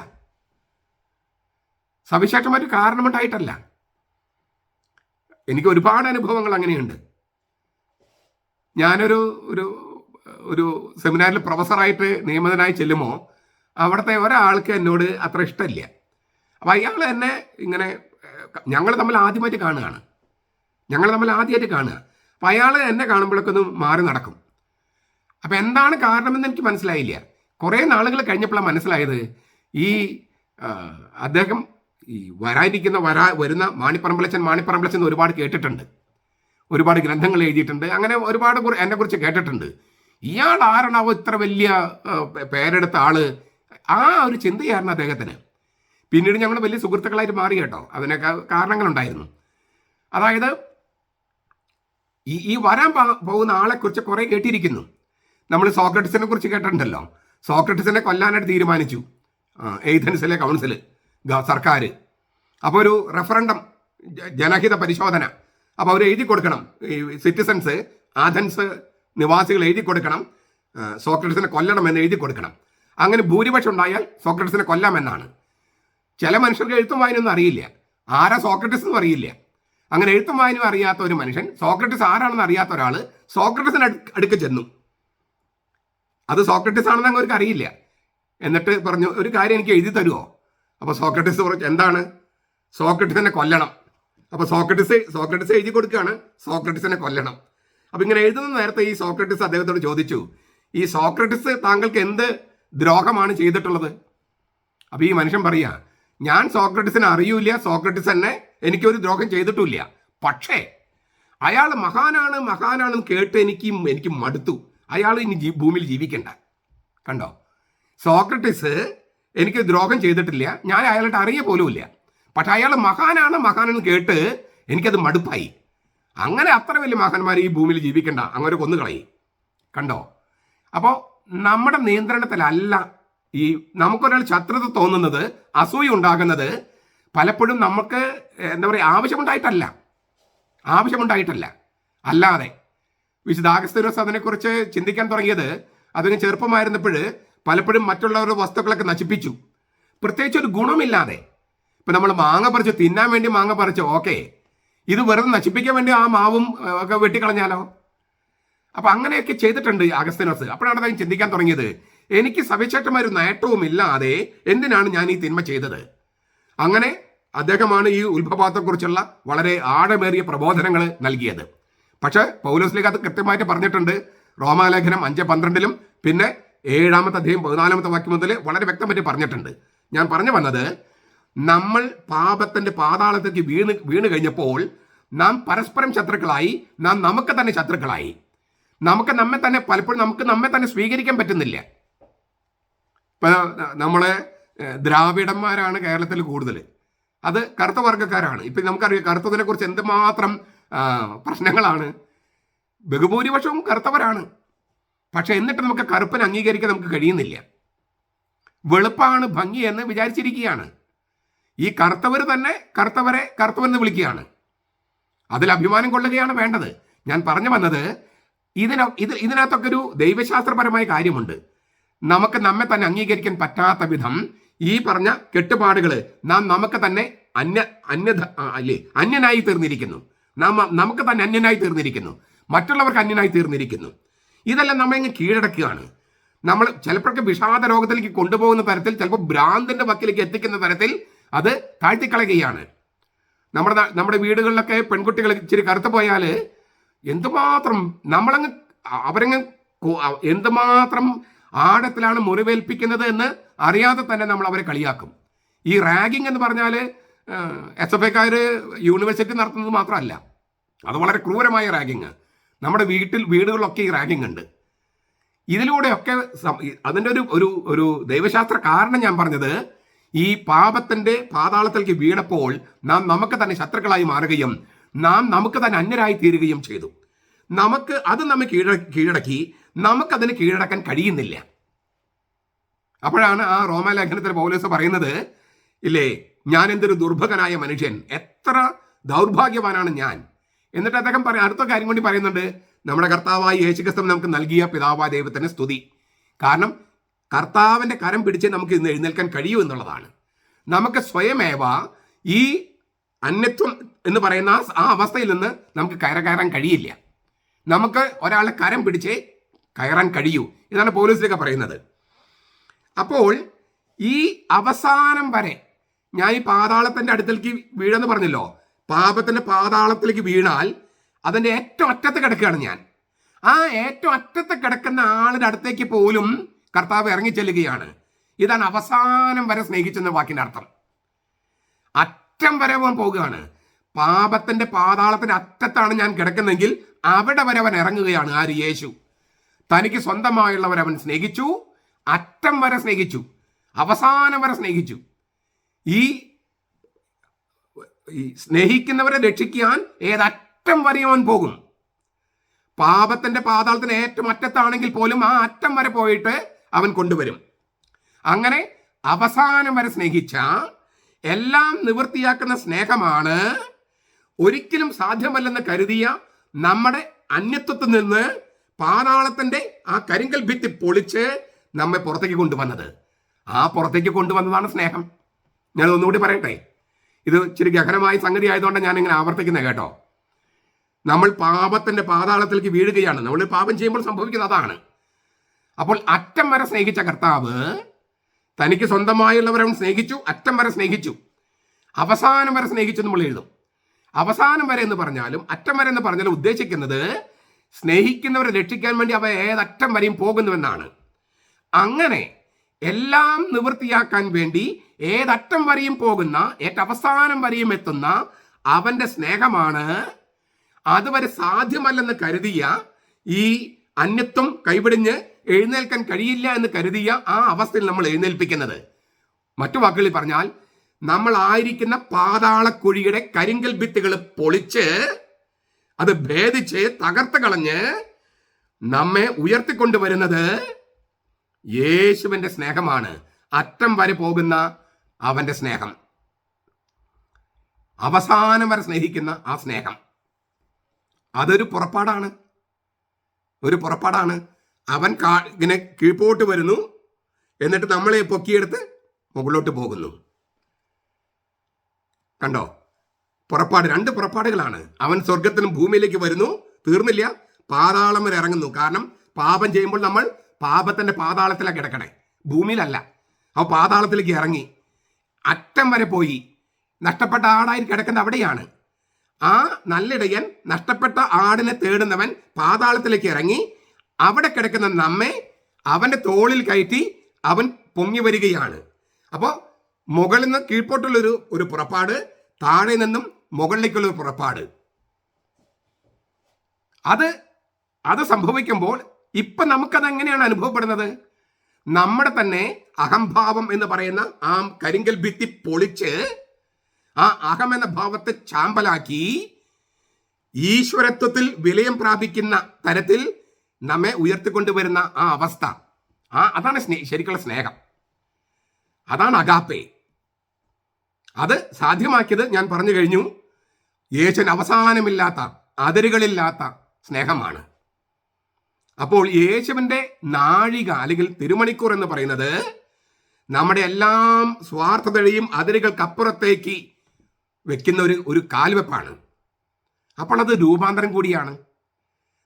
എനിക്ക് ഒരുപാട് അനുഭവങ്ങൾ അങ്ങനെയുണ്ട്. ഞാനൊരു ഒരു ഒരു സെമിനാറിൽ പ്രൊഫസറായിട്ട് നിയമിതനായി ചെല്ലുമ്പോൾ അവിടുത്തെ ഒരാൾക്ക് എന്നോട് അത്ര ഇഷ്ടമില്ല. അപ്പം അയാൾ എന്നെ ഇങ്ങനെ ഞങ്ങൾ തമ്മിൽ ആദ്യമായിട്ട് കാണുക. അപ്പം അയാൾ എന്നെ കാണുമ്പോഴൊക്കെ ഒന്ന് മാറി നടക്കും. അപ്പം എന്താണ് കാരണമെന്ന് എനിക്ക് മനസ്സിലായില്ല. കുറേ നാളുകൾ കഴിഞ്ഞപ്പോഴാണ് മനസ്സിലായത്, ഈ അദ്ദേഹം ഈ വരുന്ന മാണിപ്പറമ്പലച്ചൻ ഒരുപാട് കേട്ടിട്ടുണ്ട്, ഒരുപാട് ഗ്രന്ഥങ്ങൾ എഴുതിയിട്ടുണ്ട്, അങ്ങനെ ഒരുപാട് എന്നെക്കുറിച്ച് കേട്ടിട്ടുണ്ട്. ഇയാൾ ആരാണാവോ ഇത്ര വലിയ പേരെടുത്ത ആള്? ആ ഒരു ചിന്തയായിരുന്നു അദ്ദേഹത്തിന്. പിന്നീട് ഞങ്ങൾ വലിയ സുഹൃത്തുക്കളായിട്ട് മാറി കേട്ടോ. അതിനൊക്കെ കാരണങ്ങളുണ്ടായിരുന്നു. അതായത് ഈ വരാൻ പോകുന്ന ആളെക്കുറിച്ച് കുറേ കേട്ടിരിക്കുന്നു. നമ്മൾ സോക്രട്ടീസിനെ കുറിച്ച് കേട്ടിട്ടുണ്ടല്ലോ. സോക്രട്ടീസിനെ കൊല്ലാനായിട്ട് തീരുമാനിച്ചു ഏഥൻസിലെ കൗൺസിൽ, സർക്കാർ. അപ്പോൾ ഒരു റെഫറൻഡം, ജനഹിത പരിശോധന. അപ്പോൾ അവർ എഴുതി കൊടുക്കണം, ഈ സിറ്റിസൺസ്, ആഥൻസ് നിവാസികൾ എഴുതി കൊടുക്കണം, സോക്രട്ടീസിനെ കൊല്ലണമെന്ന് എഴുതി കൊടുക്കണം. അങ്ങനെ ഭൂരിപക്ഷം ഉണ്ടായാൽ സോക്രട്ടീസിനെ കൊല്ലാമെന്നാണ്. ചില മനുഷ്യർക്ക് എഴുത്തും വായനൊന്നും അറിയില്ല. ആരാ സോക്രട്ടീസ് എന്നും അറിയില്ല. അങ്ങനെ എഴുത്തും വായനയും അറിയാത്ത ഒരു മനുഷ്യൻ, സോക്രട്ടീസ് ആരാണെന്ന് അറിയാത്ത ഒരാൾ സോക്രട്ടീസിന് അടുക്ക് ചെന്നു. അത് സോക്രട്ടീസ് ആണെന്ന് അവർക്ക് അറിയില്ല. എന്നിട്ട് പറഞ്ഞു, ഒരു കാര്യം എനിക്ക് എഴുതി തരുമോ? അപ്പോൾ സോക്രട്ടീസ് പറഞ്ഞു, എന്താണ്? സോക്രട്ടീസിനെ കൊല്ലണം. അപ്പോൾ സോക്രട്ടീസ് എഴുതി കൊടുക്കുകയാണ്, സോക്രട്ടീസിനെ കൊല്ലണം. അപ്പം ഇങ്ങനെ എഴുതുന്ന നേരത്തെ ഈ സോക്രട്ടീസ് അദ്ദേഹത്തോട് ചോദിച്ചു, ഈ സോക്രട്ടീസ് താങ്കൾക്ക് എന്ത് ദ്രോഹമാണ് ചെയ്തിട്ടുള്ളത്? അപ്പോൾ ഈ മനുഷ്യൻ പറയുക, ഞാൻ സോക്രട്ടീസിനെ അറിയൂല, സോക്രട്ടീസ് തന്നെ എനിക്കൊരു ദ്രോഹം ചെയ്തിട്ടില്ല. പക്ഷേ അയാൾ മഹാനാണെന്ന് കേട്ട് എനിക്ക് മടുത്തു. അയാൾ ഇനി ഭൂമിയിൽ ജീവിക്കണ്ട. കണ്ടോ, സോക്രട്ടീസ് എനിക്ക് ദ്രോഹം ചെയ്തിട്ടില്ല, ഞാൻ അയാളായിട്ട് അറിയ പോലുമില്ല. പക്ഷെ അയാൾ മഹാനാണെന്ന് കേട്ട് എനിക്കത് മടുപ്പായി. അങ്ങനെ അത്ര വലിയ മഹാന്മാർ ഈ ഭൂമിയിൽ ജീവിക്കണ്ട, അങ്ങനെ കൊന്നുകളയി. കണ്ടോ? അപ്പോൾ നമ്മുടെ നിയന്ത്രണത്തിലല്ല ഈ നമുക്കൊരാൾ ശത്രുത തോന്നുന്നത്, അസൂയ ഉണ്ടാകുന്നത് പലപ്പോഴും നമുക്ക് എന്താ പറയുക, ആവശ്യമുണ്ടായിട്ടല്ല. അല്ലാതെ വിശുദ്ധ അഗസ്തീനോസ് അതിനെക്കുറിച്ച് ചിന്തിക്കാൻ തുടങ്ങിയത്, അതിന് ചെറുപ്പമായിരുന്നപ്പോൾ പലപ്പോഴും മറ്റുള്ളവരുടെ വസ്തുക്കളൊക്കെ നശിപ്പിച്ചു, പ്രത്യേകിച്ച് ഒരു ഗുണമില്ലാതെ. ഇപ്പം നമ്മൾ മാങ്ങ പറിച്ച് തിന്നാൻ വേണ്ടി മാങ്ങ പറിച്ച്, ഓക്കെ, ഇത് വെറുതെ നശിപ്പിക്കാൻ വേണ്ടി ആ മാവും ഒക്കെ വെട്ടിക്കളഞ്ഞാലോ? അപ്പം അങ്ങനെയൊക്കെ ചെയ്തിട്ടുണ്ട് അഗസ്തീനോസ്. അപ്പോഴാണ് അദ്ദേഹം ചിന്തിക്കാൻ തുടങ്ങിയത്, എനിക്ക് സവിശേഷമായൊരു നേട്ടവും ഇല്ലാതെ എന്തിനാണ് ഞാൻ ഈ തിന്മ ചെയ്തത്? അങ്ങനെ അദ്ദേഹമാണ് ഈ ഉത്ഭവത്തെക്കുറിച്ചുള്ള വളരെ ആഴമേറിയ പ്രബോധനങ്ങൾ നൽകിയത്. പക്ഷേ പൗലോസ്ലീഹ അത് കൃത്യമായിട്ട് പറഞ്ഞിട്ടുണ്ട്. റോമാലേഖനം 5:12 പിന്നെ 7-ാമത്തെ അധ്യായം 14-ാമത്തെ വാക്യം മുതൽ വളരെ വ്യക്തമായിട്ട് പറഞ്ഞിട്ടുണ്ട്. ഞാൻ പറഞ്ഞു വന്നത്, നമ്മൾ പാപത്തിന്റെ പാതാളത്തേക്ക് വീണ് കഴിഞ്ഞപ്പോൾ നാം പരസ്പരം ശത്രുക്കളായി, നാം നമുക്ക് തന്നെ ശത്രുക്കളായി. പലപ്പോഴും നമുക്ക് നമ്മെ തന്നെ സ്വീകരിക്കാൻ പറ്റുന്നില്ല. ഇപ്പം നമ്മളെ ദ്രാവിഡന്മാരാണ് കേരളത്തിൽ കൂടുതൽ, അത് കറുത്ത വർഗ്ഗക്കാരാണ്. ഇപ്പം നമുക്കറിയാം കറുത്തതിനെ കുറിച്ച് എന്തുമാത്രം പ്രശ്നങ്ങളാണ്. ബഹുഭൂരിപക്ഷവും കറുത്തവരാണ്. പക്ഷെ എന്നിട്ട് നമുക്ക് കറുപ്പിനെ അംഗീകരിക്കാൻ നമുക്ക് കഴിയുന്നില്ല. വെളുപ്പാണ് ഭംഗി എന്ന് വിചാരിച്ചിരിക്കുകയാണ്. ഈ കറുത്തവർ തന്നെ കറുത്തവരെന്ന് വിളിക്കുകയാണ്. അതിൽ അഭിമാനം കൊള്ളുകയാണ് വേണ്ടത്. ഞാൻ പറഞ്ഞു വന്നത്, ഇതിനകത്തൊക്കെ ഒരു ദൈവശാസ്ത്രപരമായ കാര്യമുണ്ട്. നമുക്ക് നമ്മെ തന്നെ അംഗീകരിക്കാൻ പറ്റാത്ത വിധം ഈ പറഞ്ഞ കെട്ടുപാടുകൾ നമുക്ക് തന്നെ അന്യനായി തീർന്നിരിക്കുന്നു. നമുക്ക് തന്നെ അന്യനായി തീർന്നിരിക്കുന്നു, മറ്റുള്ളവർക്ക് അന്യനായി തീർന്നിരിക്കുന്നു. ഇതെല്ലാം നമ്മെ ഇങ്ങ് കീഴടക്കുകയാണ്. നമ്മൾ ചിലപ്പോഴൊക്കെ വിഷാദ രോഗത്തിലേക്ക് കൊണ്ടുപോകുന്ന തരത്തിൽ, ചിലപ്പോൾ ഭ്രാന്തിന്റെ വക്കിലേക്ക് എത്തിക്കുന്ന തരത്തിൽ അത് താഴ്ത്തിക്കളയുകയാണ്. നമ്മുടെ വീടുകളിലൊക്കെ പെൺകുട്ടികൾ ഇച്ചിരി കറുത്തു പോയാൽ എന്തുമാത്രം അവരങ്ങ് എന്തുമാത്രം ആഴത്തിലാണ് മുറിവേൽപ്പിക്കുന്നത് എന്ന് അറിയാതെ തന്നെ നമ്മൾ അവരെ കളിയാക്കും. ഈ റാഗിങ് എന്ന് പറഞ്ഞാൽ SFIക്കാർ യൂണിവേഴ്സിറ്റി നടത്തുന്നത് മാത്രമല്ല, അത് വളരെ ക്രൂരമായ റാഗിങ്. നമ്മുടെ വീടുകളിലൊക്കെ ഈ റാഗിങ് ഉണ്ട്. ഇതിലൂടെയൊക്കെ അതിൻ്റെ ഒരു ദൈവശാസ്ത്ര കാരണം ഞാൻ പറഞ്ഞത്, ഈ പാപത്തിൻ്റെ പാതാളത്തിലേക്ക് വീണപ്പോൾ നാം നമുക്ക് തന്നെ ശത്രുക്കളായി മാറുകയും നാം നമുക്ക് തന്നെ അന്യരായി തീരുകയും ചെയ്തു. നമ്മെ കീഴടക്കി നമുക്കതിന് കീഴടക്കാൻ കഴിയുന്നില്ല. അപ്പോഴാണ് ആ റോമാലേഖനത്തിൽ പൗലോസ് പറയുന്നത്, ഇല്ലേ, ഞാൻ എന്തൊരു ദുർഭകനായ മനുഷ്യൻ, എത്ര ദൗർഭാഗ്യവാനാണ് ഞാൻ. എന്നിട്ട് അദ്ദേഹം അടുത്ത കാര്യം കൂടി പറയുന്നുണ്ട്, നമ്മുടെ കർത്താവായ യേശുക്രിസ്തു നമുക്ക് നൽകിയ പിതാവായ ദൈവത്തിന് സ്തുതി. കാരണം കർത്താവിൻ്റെ കരം പിടിച്ച് നമുക്ക് ഇന്ന് എഴുന്നേൽക്കാൻ കഴിയൂ എന്നുള്ളതാണ്. നമുക്ക് സ്വയമേവ ഈ അന്യത്വം എന്ന് പറയുന്ന ആ അവസ്ഥയിൽ നിന്ന് നമുക്ക് കയറാൻ കഴിയില്ല. നമുക്ക് ഒരാളെ കരം പിടിച്ച് കയറാൻ കഴിയൂ. ഇതാണ് പൗലോസിലൊക്കെ പറയുന്നത്. അപ്പോൾ ഈ അവസാനം വരെ ഞാൻ ഈ പാതാളത്തിൻ്റെ അടുത്തേക്ക് വീഴെന്ന് പറഞ്ഞല്ലോ. പാപത്തിൻ്റെ പാതാളത്തിലേക്ക് വീണാൽ അതിൻ്റെ ഏറ്റവും അറ്റത്ത് കിടക്കുകയാണ് ഞാൻ. ആ ഏറ്റവും അറ്റത്ത് കിടക്കുന്ന ആളുടെ അടുത്തേക്ക് പോലും കർത്താവ് ഇറങ്ങിച്ചെല്ലുകയാണ്. ഇതാണ് അവസാനം വരെ സ്നേഹിച്ചെന്ന വാക്കിൻ്റെ അർത്ഥം. അറ്റം വരെ അവൻ പോകുകയാണ്. പാപത്തിൻ്റെ പാതാളത്തിൻ്റെ അറ്റത്താണ് ഞാൻ കിടക്കുന്നെങ്കിൽ അവിടെ വരെ അവൻ ഇറങ്ങുകയാണ്. ആര്? യേശു. തനിക്ക് സ്വന്തമായുള്ളവർ അവൻ സ്നേഹിച്ചു, അറ്റം വരെ സ്നേഹിച്ചു, അവസാനം വരെ സ്നേഹിച്ചു. ഈ സ്നേഹിക്കുന്നവരെ രക്ഷിക്കാൻ ഏതറ്റം വരെ അവൻ പോകും. പാപത്തിന്റെ പാതാളത്തിന് ഏറ്റവും അറ്റത്താണെങ്കിൽ പോലും ആ അറ്റം വരെ പോയിട്ട് അവൻ കൊണ്ടുവരും. അങ്ങനെ അവസാനം വരെ സ്നേഹിച്ച, എല്ലാം നിവൃത്തിയാക്കുന്ന സ്നേഹമാണ് ഒരിക്കലും സാധ്യമല്ലെന്ന് കരുതിയ നമ്മുടെ അന്യത്വത്തിൽ നിന്ന് പാതാളത്തിന്റെ ആ കരിങ്കൽ ഭിത്തി പൊളിച്ച് നമ്മെ പുറത്തേക്ക് കൊണ്ടുവന്നത്. ആ പുറത്തേക്ക് കൊണ്ടുവന്നതാണ് സ്നേഹം. ഞാൻ ഒന്നുകൂടി പറയട്ടെ, ഇത് ഇച്ചിരി ഗഹനമായ സംഗതി ആയതുകൊണ്ടാണ് ഞാനിങ്ങനെ ആവർത്തിക്കുന്നത് കേട്ടോ. നമ്മൾ പാപത്തിന്റെ പാതാളത്തിലേക്ക് വീഴുകയാണ്. നമ്മൾ പാപം ചെയ്യുമ്പോൾ സംഭവിക്കുന്നത് അതാണ്. അപ്പോൾ അറ്റം വരെ സ്നേഹിച്ച കർത്താവ് തനിക്ക് സ്വന്തമായുള്ളവരവൻ സ്നേഹിച്ചു, അറ്റം വരെ സ്നേഹിച്ചു, അവസാനം വരെ സ്നേഹിച്ചു നമ്മൾ എഴുതും. അവസാനം വരെ എന്ന് പറഞ്ഞാലും അറ്റം വരെ എന്ന് പറഞ്ഞാലും ഉദ്ദേശിക്കുന്നത് സ്നേഹിക്കുന്നവരെ രക്ഷിക്കാൻ വേണ്ടി അവ ഏതറ്റം വരെയും പോകുന്നുവെന്നാണ്. അങ്ങനെ എല്ലാം നിവൃത്തിയാക്കാൻ വേണ്ടി ഏതറ്റം വരെയും പോകുന്ന, ഏറ്റവസാനം വരെയും എത്തുന്ന അവന്റെ സ്നേഹമാണ് അതുവരെ സാധ്യമല്ലെന്ന് കരുതിയ, ഈ അന്യത്വം കൈവിടിഞ്ഞ് എഴുന്നേൽക്കാൻ കഴിയില്ല എന്ന് കരുതിയ ആ അവസ്ഥയിൽ നമ്മൾ എഴുന്നേൽപ്പിക്കുന്നത്. മറ്റു വാക്കുകളിൽ പറഞ്ഞാൽ, നമ്മൾ ആയിരിക്കുന്ന പാതാളക്കുഴിയുടെ കരിങ്കൽ ഭിത്തികൾ പൊളിച്ച് അത് ഭേദിച്ച് തകർത്ത് കളഞ്ഞ് നമ്മെ ഉയർത്തിക്കൊണ്ടുവരുന്നത് യേശുവിന്റെ സ്നേഹമാണ്. അറ്റം വരെ പോകുന്ന അവന്റെ സ്നേഹം, അവസാനം വരെ സ്നേഹിക്കുന്ന ആ സ്നേഹം, അതൊരു പുറപ്പാടാണ്. ഒരു പുറപ്പാടാണ്. അവൻ ഇങ്ങനെ കീഴ്പോട്ട് വരുന്നു, എന്നിട്ട് നമ്മളെ പൊക്കിയെടുത്ത് മുകളിലോട്ട് പോകുന്നു. കണ്ടോ? പുറപ്പാട്, രണ്ട് പുറപ്പാടുകളാണ്. അവൻ സ്വർഗത്തിലും ഭൂമിയിലേക്ക് വരുന്നു, തീർന്നില്ല, പാതാളം വരെ ഇറങ്ങുന്നു. കാരണം പാപം ചെയ്യുമ്പോൾ നമ്മൾ പാപത്തിന്റെ പാതാളത്തിലാണ് കിടക്കണേ, ഭൂമിയിലല്ല. ആ പാതാളത്തിലേക്ക് ഇറങ്ങി അറ്റം വരെ പോയി. നഷ്ടപ്പെട്ട ആടായി കിടക്കുന്നത് അവിടെയാണ്. ആ നല്ലിടയൻ നഷ്ടപ്പെട്ട ആടിനെ തേടുന്നവൻ പാതാളത്തിലേക്ക് ഇറങ്ങി അവിടെ കിടക്കുന്ന നമ്മെ അവന്റെ തോളിൽ കയറ്റി അവൻ പൊങ്ങി വരികയാണ്. അപ്പോൾ മുകളിൽ നിന്ന് കീഴ്പോട്ടുള്ളൊരു ഒരു പുറപ്പാട്, താഴെ നിന്നും മുകളിലേക്കുള്ള ഒരു പുറപ്പാട്. അത് സംഭവിക്കുമ്പോൾ ഇപ്പൊ നമുക്കത് എങ്ങനെയാണ് അനുഭവപ്പെടുന്നത്? നമ്മുടെ തന്നെ അഹംഭാവം എന്ന് പറയുന്ന ആ കരിങ്കൽ ഭിത്തി പൊളിച്ച് ആ അഹം എന്ന ഭാവത്തെ ചാമ്പലാക്കി ഈശ്വരത്വത്തിൽ വിലയം പ്രാപിക്കുന്ന തരത്തിൽ നമ്മെ ഉയർത്തിക്കൊണ്ടുവരുന്ന ആ അവസ്ഥ, അതാണ് ശരിക്കുള്ള സ്നേഹം. അതാണ് അഗാപ്പേ. അത് സാധ്യമാക്കിയത് ഞാൻ പറഞ്ഞു കഴിഞ്ഞു. യേശുവിന് അവസാനമില്ലാത്ത, അതിരുകളില്ലാത്ത സ്നേഹമാണ്. അപ്പോൾ യേശുവിൻ്റെ നാഴിക അല്ലെങ്കിൽ തിരുമണിക്കൂർ എന്ന് പറയുന്നത് നമ്മുടെ എല്ലാം സ്വാർത്ഥതയും അതിരുകൾക്കപ്പുറത്തേക്ക് വെക്കുന്ന ഒരു കാൽവെപ്പാണ്. അപ്പോൾ അത് രൂപാന്തരം കൂടിയാണ്.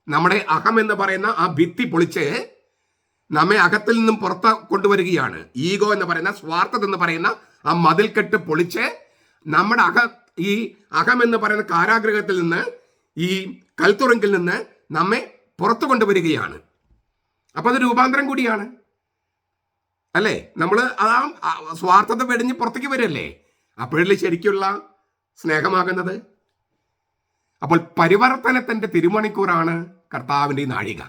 നമ്മുടെ അഹം എന്ന് പറയുന്ന ആ ഭിത്തി പൊളിച്ച് നമ്മെ അകത്തിൽ നിന്നും പുറത്ത് കൊണ്ടുവരികയാണ്. ഈഗോ എന്ന് പറയുന്ന, സ്വാർത്ഥത എന്ന് പറയുന്ന ആ മതിൽക്കെട്ട് പൊളിച്ച് നമ്മുടെ ഈ അഹം എന്ന് പറയുന്ന കാരാഗൃഹത്തിൽ നിന്ന്, ഈ കൽത്തുറങ്കിൽ നിന്ന് നമ്മെ പുറത്തു കൊണ്ടുവരികയാണ്. അപ്പൊ അത് രൂപാന്തരം കൂടിയാണ് അല്ലേ? നമ്മൾ ആ സ്വാർത്ഥത വെടിഞ്ഞ് പുറത്തേക്ക് വരല്ലേ? അപ്പോഴല്ലേ ശരിക്കുള്ള സ്നേഹമാകുന്നത്. അപ്പോൾ പരിവർത്തനത്തിന്റെ തിരുമണിക്കൂറാണ് കർത്താവിൻ്റെ ഈ നാഴിക.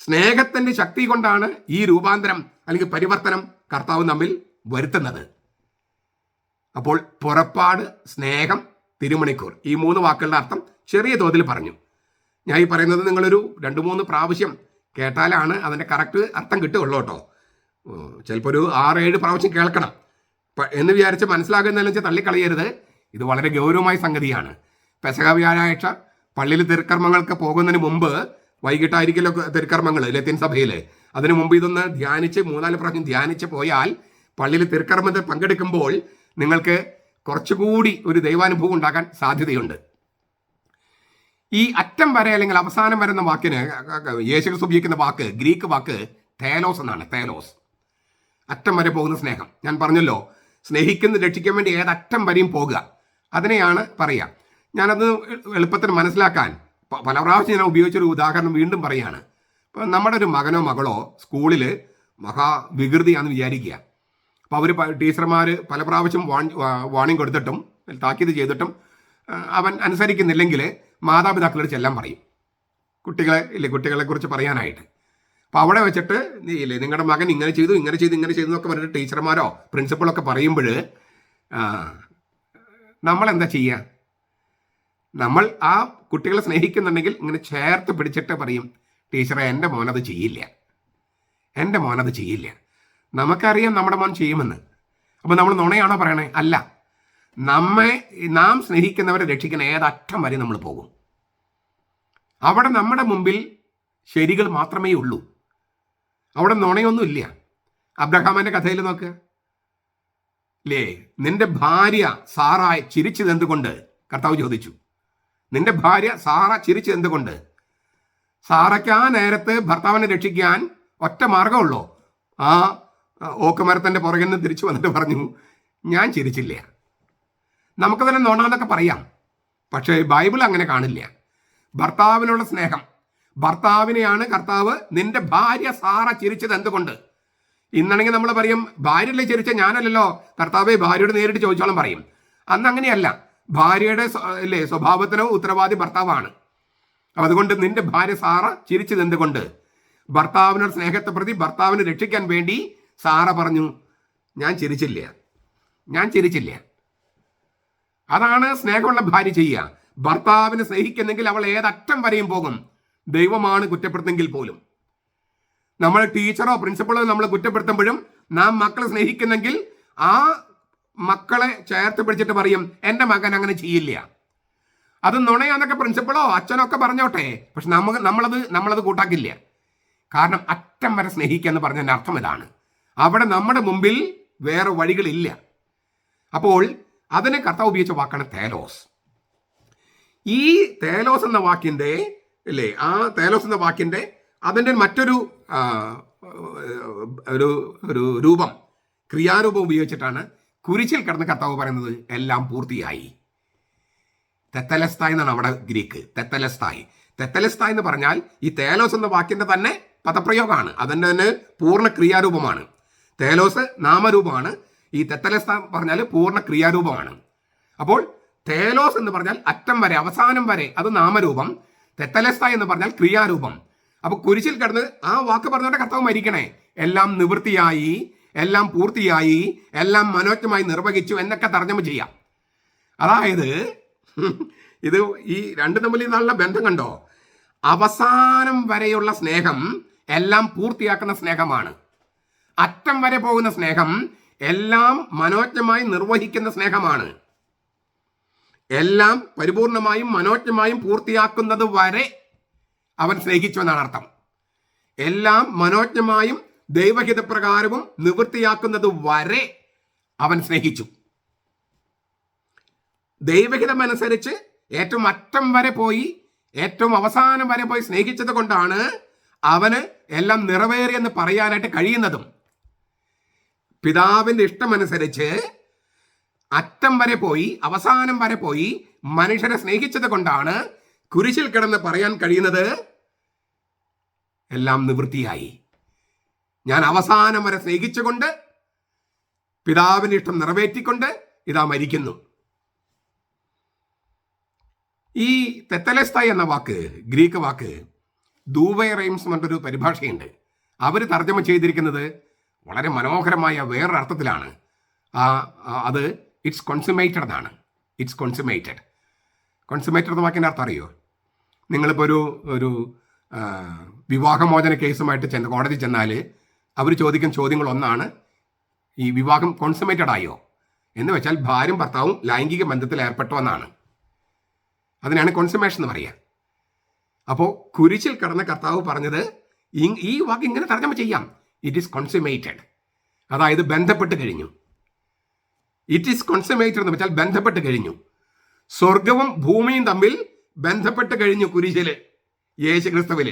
സ്നേഹത്തിന്റെ ശക്തി കൊണ്ടാണ് ഈ രൂപാന്തരം അല്ലെങ്കിൽ പരിവർത്തനം കർത്താവ് നമ്മിൽ വരുത്തുന്നത്. അപ്പോൾ പുറപ്പാട്, സ്നേഹം, തിരുമണിക്കൂർ, ഈ മൂന്ന് വാക്കുകളുടെ അർത്ഥം ചെറിയ തോതിൽ പറഞ്ഞു. ഞാൻ ഈ പറയുന്നത് നിങ്ങളൊരു 2-3 പ്രാവശ്യം കേട്ടാലാണ് അതിൻ്റെ കറക്റ്റ് അർത്ഥം കിട്ടുകയുള്ളൂ കേട്ടോ. ചിലപ്പോൾ ഒരു 6-7 പ്രാവശ്യം കേൾക്കണം എന്ന് വിചാരിച്ച് മനസ്സിലാകുന്നതെന്ന് വെച്ചാൽ തള്ളിക്കളയരുത്. ഇത് വളരെ ഗൗരവമായ സംഗതിയാണ്. പെസഹ വ്യാഴാഴ്ച പള്ളിയിൽ തിരുക്കർമ്മങ്ങൾക്ക് പോകുന്നതിന് മുമ്പ്, വൈകിട്ടായിരിക്കലോ തിരുക്കർമ്മങ്ങൾ ലത്തീൻ സഭയിൽ, അതിനു മുമ്പ് ഇതൊന്ന് ധ്യാനിച്ച് 3-4 പ്രാവശ്യം ധ്യാനിച്ച് പോയാൽ പള്ളിയിൽ തിരുക്കർമ്മത്തിൽ പങ്കെടുക്കുമ്പോൾ നിങ്ങൾക്ക് കുറച്ചുകൂടി ഒരു ദൈവാനുഭവം ഉണ്ടാക്കാൻ സാധ്യതയുണ്ട്. ഈ അറ്റം വരെ അല്ലെങ്കിൽ അവസാനം വരുന്ന വാക്കിന് യേശു ഉപയോഗിക്കുന്ന വാക്ക് ഗ്രീക്ക് വാക്ക് തേലോസ് എന്നാണ്. തേലോസ്, അറ്റം വരെ പോകുന്ന സ്നേഹം. ഞാൻ പറഞ്ഞല്ലോ, സ്നേഹിക്കുന്ന രക്ഷിക്കാൻ വേണ്ടി ഏതറ്റം വരെയും പോകുക, അതിനെയാണ് പറയുക. ഞാനത് എളുപ്പത്തിൽ മനസ്സിലാക്കാൻ പല പ്രാവശ്യം ഞാൻ ഉപയോഗിച്ചൊരു ഉദാഹരണം വീണ്ടും പറയുകയാണ്. ഇപ്പം നമ്മുടെ ഒരു മകനോ മകളോ സ്കൂളിൽ മഹാവികൃതിയാണെന്ന് വിചാരിക്കുക. അപ്പോൾ അവർ ടീച്ചർമാർ പല പ്രാവശ്യം വാണിംഗ് കൊടുത്തിട്ടും താക്കീത് ചെയ്തിട്ടും അവൻ അനുസരിക്കുന്നില്ലെങ്കിൽ മാതാപിതാക്കളോട് ചെല്ലാൻ പറയും, കുട്ടികളെക്കുറിച്ച് പറയാനായിട്ട്. അപ്പോൾ അവിടെ വെച്ചിട്ട് ഇല്ലേ, നിങ്ങളുടെ മകൻ ഇങ്ങനെ ചെയ്തു എന്നൊക്കെ പറഞ്ഞിട്ട് ടീച്ചർമാരോ പ്രിൻസിപ്പളൊക്കെ പറയുമ്പോൾ നമ്മളെന്താ ചെയ്യുക? നമ്മൾ ആ കുട്ടികളെ സ്നേഹിക്കുന്നുണ്ടെങ്കിൽ ഇങ്ങനെ ചേർത്ത് പിടിച്ചിട്ട് പറയും, ടീച്ചറെ എൻ്റെ മോനത് ചെയ്യില്ല. നമുക്കറിയാം നമ്മുടെ മോൻ ചെയ്യുമെന്ന്. അപ്പോൾ നമ്മൾ നുണയാണോ പറയണേ? അല്ല. നാം സ്നേഹിക്കുന്നവരെ രക്ഷിക്കുന്ന ഏതറ്റം വരെ നമ്മൾ പോകും. അവിടെ നമ്മുടെ മുമ്പിൽ ശരികൾ മാത്രമേ ഉള്ളൂ, അവിടെ നുണയൊന്നുമില്ല. അബ്രഹാമിൻ്റെ കഥയിൽ നോക്കുക, അല്ലേ? നിന്റെ ഭാര്യ സാറ ചിരിച്ചത് എന്തുകൊണ്ട്? കർത്താവ് ചോദിച്ചു. നിന്റെ ഭാര്യ സാറ ചിരിച്ചത് എന്തുകൊണ്ട്? സാറയ്ക്ക് ആ നേരത്ത് ഭർത്താവിനെ രക്ഷിക്കാൻ ഒറ്റ മാർഗമുള്ളൂ. ആ ഓക്കുമരത്തിൻ്റെ പുറകിൽ നിന്ന് തിരിച്ചു വന്നിട്ട് പറഞ്ഞു, ഞാൻ ചിരിച്ചില്ല. നമുക്ക് തന്നെ നോണാന്നൊക്കെ പറയാം, പക്ഷേ ബൈബിൾ അങ്ങനെ കാണില്ല. ഭർത്താവിനുള്ള സ്നേഹം, ഭർത്താവിനെയാണ് കർത്താവ് നിന്റെ ഭാര്യ സാറ ചിരിച്ചത് എന്തുകൊണ്ട്? ഇന്നാണെങ്കിൽ നമ്മൾ പറയും, ഭാര്യയല്ലേ ചിരിച്ച, ഞാനല്ലല്ലോ കർത്താവെ, ഭാര്യയോട് നേരിട്ട് ചോദിച്ചോളം പറയും. അന്ന് അങ്ങനെയല്ല. ഭാര്യയുടെ സ്വഭാവത്തിനോ ഉത്തരവാദി ഭർത്താവാണ്. അതുകൊണ്ട് നിന്റെ ഭാര്യ സാറ ചിരിച്ചത് എന്തുകൊണ്ട്? ഭർത്താവിനോട് സ്നേഹത്തെ പ്രതി ഭർത്താവിനെ രക്ഷിക്കാൻ വേണ്ടി സാറ പറഞ്ഞു, ഞാൻ ചിരിച്ചില്ല. അതാണ് സ്നേഹമുള്ള ഭാര്യ ചെയ്യുക. ഭർത്താവിനെ സ്നേഹിക്കുന്നെങ്കിൽ അവൾ ഏതറ്റം വരെയും പോകും. ദൈവമാണ് കുറ്റപ്പെടുത്തെങ്കിൽ പോലും. നമ്മൾ ടീച്ചറോ പ്രിൻസിപ്പളോ നമ്മൾ കുറ്റപ്പെടുത്തുമ്പോഴും നാം മക്കളെ സ്നേഹിക്കുന്നെങ്കിൽ ആ മക്കളെ ചേർത്ത് പിടിച്ചിട്ട് പറയും, എൻ്റെ മകൻ അങ്ങനെ ചെയ്യില്ല. അത് നുണയാന്നൊക്കെ പ്രിൻസിപ്പളോ അച്ഛനോ ഒക്കെ പറഞ്ഞോട്ടെ, പക്ഷെ നമ്മളത് കൂട്ടാക്കില്ല. കാരണം അറ്റം വരെ സ്നേഹിക്കുക എന്ന് പറഞ്ഞതിൻ്റെ അർത്ഥം ഇതാണ്. അവിടെ നമ്മുടെ മുമ്പിൽ വേറെ വഴികളില്ല. അപ്പോൾ അതിന് കർത്താവ് ഉപയോഗിച്ച വാക്കാണ് തേലോസ്. ഈ തേലോസ് എന്ന വാക്കിൻ്റെ അതിൻ്റെ മറ്റൊരു ഒരു രൂപം, ക്രിയാരൂപം ഉപയോഗിച്ചിട്ടാണ് കുരിശിൽ കിടന്ന് കർത്താവ് പറയുന്നത് എല്ലാം പൂർത്തിയായി. തെത്തലസ്തായ് എന്നാണ് അവിടെ ഗ്രീക്ക്. തെത്തലസ്തായ് എന്ന് പറഞ്ഞാൽ ഈ തേലോസ് എന്ന വാക്കിൻ്റെ തന്നെ പദപ്രയോഗമാണ്. അതിൻ്റെ തന്നെ പൂർണ്ണ ക്രിയാരൂപമാണ്. തേലോസ് നാമരൂപമാണ്, ഈ തെത്തലസ്തായ് പറഞ്ഞാൽ പൂർണ്ണ ക്രിയാരൂപമാണ്. അപ്പോൾ തേലോസ് എന്ന് പറഞ്ഞാൽ അറ്റം വരെ, അവസാനം വരെ, അത് നാമരൂപം. തെത്തലസ്തായ് എന്ന് പറഞ്ഞാൽ ക്രിയാരൂപം. അപ്പോൾ കുരിശിൽ കിടന്ന് ആ വാക്ക് പറഞ്ഞുകൊണ്ട് കർത്താവ് മരിക്കണേ, എല്ലാം നിവൃത്തിയായി, എല്ലാം പൂർത്തിയായി, എല്ലാം മനോജ്ഞമായി നിർവഹിച്ചു എന്നൊക്കെ തർജ്ജമ ചെയ്യാം. അതായത് ഇത് ഈ രണ്ടും തമ്മിൽ നല്ല ബന്ധം കണ്ടോ? അവസാനം വരെയുള്ള സ്നേഹം എല്ലാം പൂർത്തിയാക്കുന്ന സ്നേഹമാണ്. അറ്റം വരെ പോകുന്ന സ്നേഹം എല്ലാം മനോജ്ഞമായി നിർവഹിക്കുന്ന സ്നേഹമാണ്. എല്ലാം പരിപൂർണമായും മനോജ്ഞമായും പൂർത്തിയാക്കുന്നത് വരെ അവൻ സ്നേഹിച്ചു എന്നാണ് അർത്ഥം. എല്ലാം മനോജ്ഞമായും ദൈവഹിതപ്രകാരവും നിവൃത്തിയാക്കുന്നത് വരെ അവൻ സ്നേഹിച്ചു. ദൈവഹിതമനുസരിച്ച് ഏറ്റവും അറ്റം വരെ പോയി, ഏറ്റവും അവസാനം വരെ പോയി സ്നേഹിച്ചത് കൊണ്ടാണ് അവന് എല്ലാം നിറവേറിയെന്ന് പറയാനായിട്ട് കഴിയുന്നതും. പിതാവിൻ്റെ ഇഷ്ടമനുസരിച്ച് അറ്റം വരെ പോയി, അവസാനം വരെ പോയി മനുഷ്യരെ സ്നേഹിച്ചത് കൊണ്ടാണ് കുരിശിൽ കിടന്ന് പറയാൻ കഴിയുന്നത് എല്ലാം നിവൃത്തിയായി. ഞാൻ അവസാനം വരെ സ്നേഹിച്ചുകൊണ്ട് പിതാവിൻ്റെ ഇഷ്ടം നിറവേറ്റിക്കൊണ്ട് ഇതാ മരിക്കുന്നു. ഈ തെത്തലസ്തായ് എന്ന വാക്ക്, ഗ്രീക്ക് വാക്ക്, ദൂവേ റൈംസ് എന്നൊരു പരിഭാഷയുണ്ട്. അവർ തർജ്ജമ ചെയ്തിരിക്കുന്നത് വളരെ മനോഹരമായ വേറൊരർത്ഥത്തിലാണ്. അത് ഇറ്റ്സ് കോൺസുമേറ്റഡ് എന്നാണ്. ഇറ്റ്സ് കോൺസുമേറ്റഡ് എന്ന വാക്കിൻ്റെ അർത്ഥം അറിയോ? നിങ്ങളിപ്പോൾ ഒരു വിവാഹമോചന കേസുമായിട്ട് കോടതി ചെന്നാൽ അവർ ചോദിക്കുന്ന ചോദ്യങ്ങൾ ഒന്നാണ്, ഈ വിവാഹം കോൺസമേറ്റഡ് ആയോ എന്ന് വെച്ചാൽ ഭാര്യയും ഭർത്താവും ലൈംഗിക ബന്ധത്തിൽ ഏർപ്പെട്ടോ എന്നാണ്. അതിനാണ് കോൺസമേഷൻ എന്ന് പറയുക. അപ്പോൾ കുരിശിൽ കിടന്ന കർത്താവ് പറഞ്ഞത് ഈ വാക്ക് ഇങ്ങനെ തർജ്ജമ ചെയ്യാം, ഇറ്റ് ഈസ് കോൺസമേറ്റഡ്, അതായത് ബന്ധപ്പെട്ട് കഴിഞ്ഞു. ഇറ്റ് ഈസ് കോൺസമേറ്റഡ് എന്ന് വെച്ചാൽ ബന്ധപ്പെട്ട് കഴിഞ്ഞു. സ്വർഗവും ഭൂമിയും തമ്മിൽ ബന്ധപ്പെട്ട് കഴിഞ്ഞു കുരിശിൽ, യേശുക്രിസ്തുവിൽ.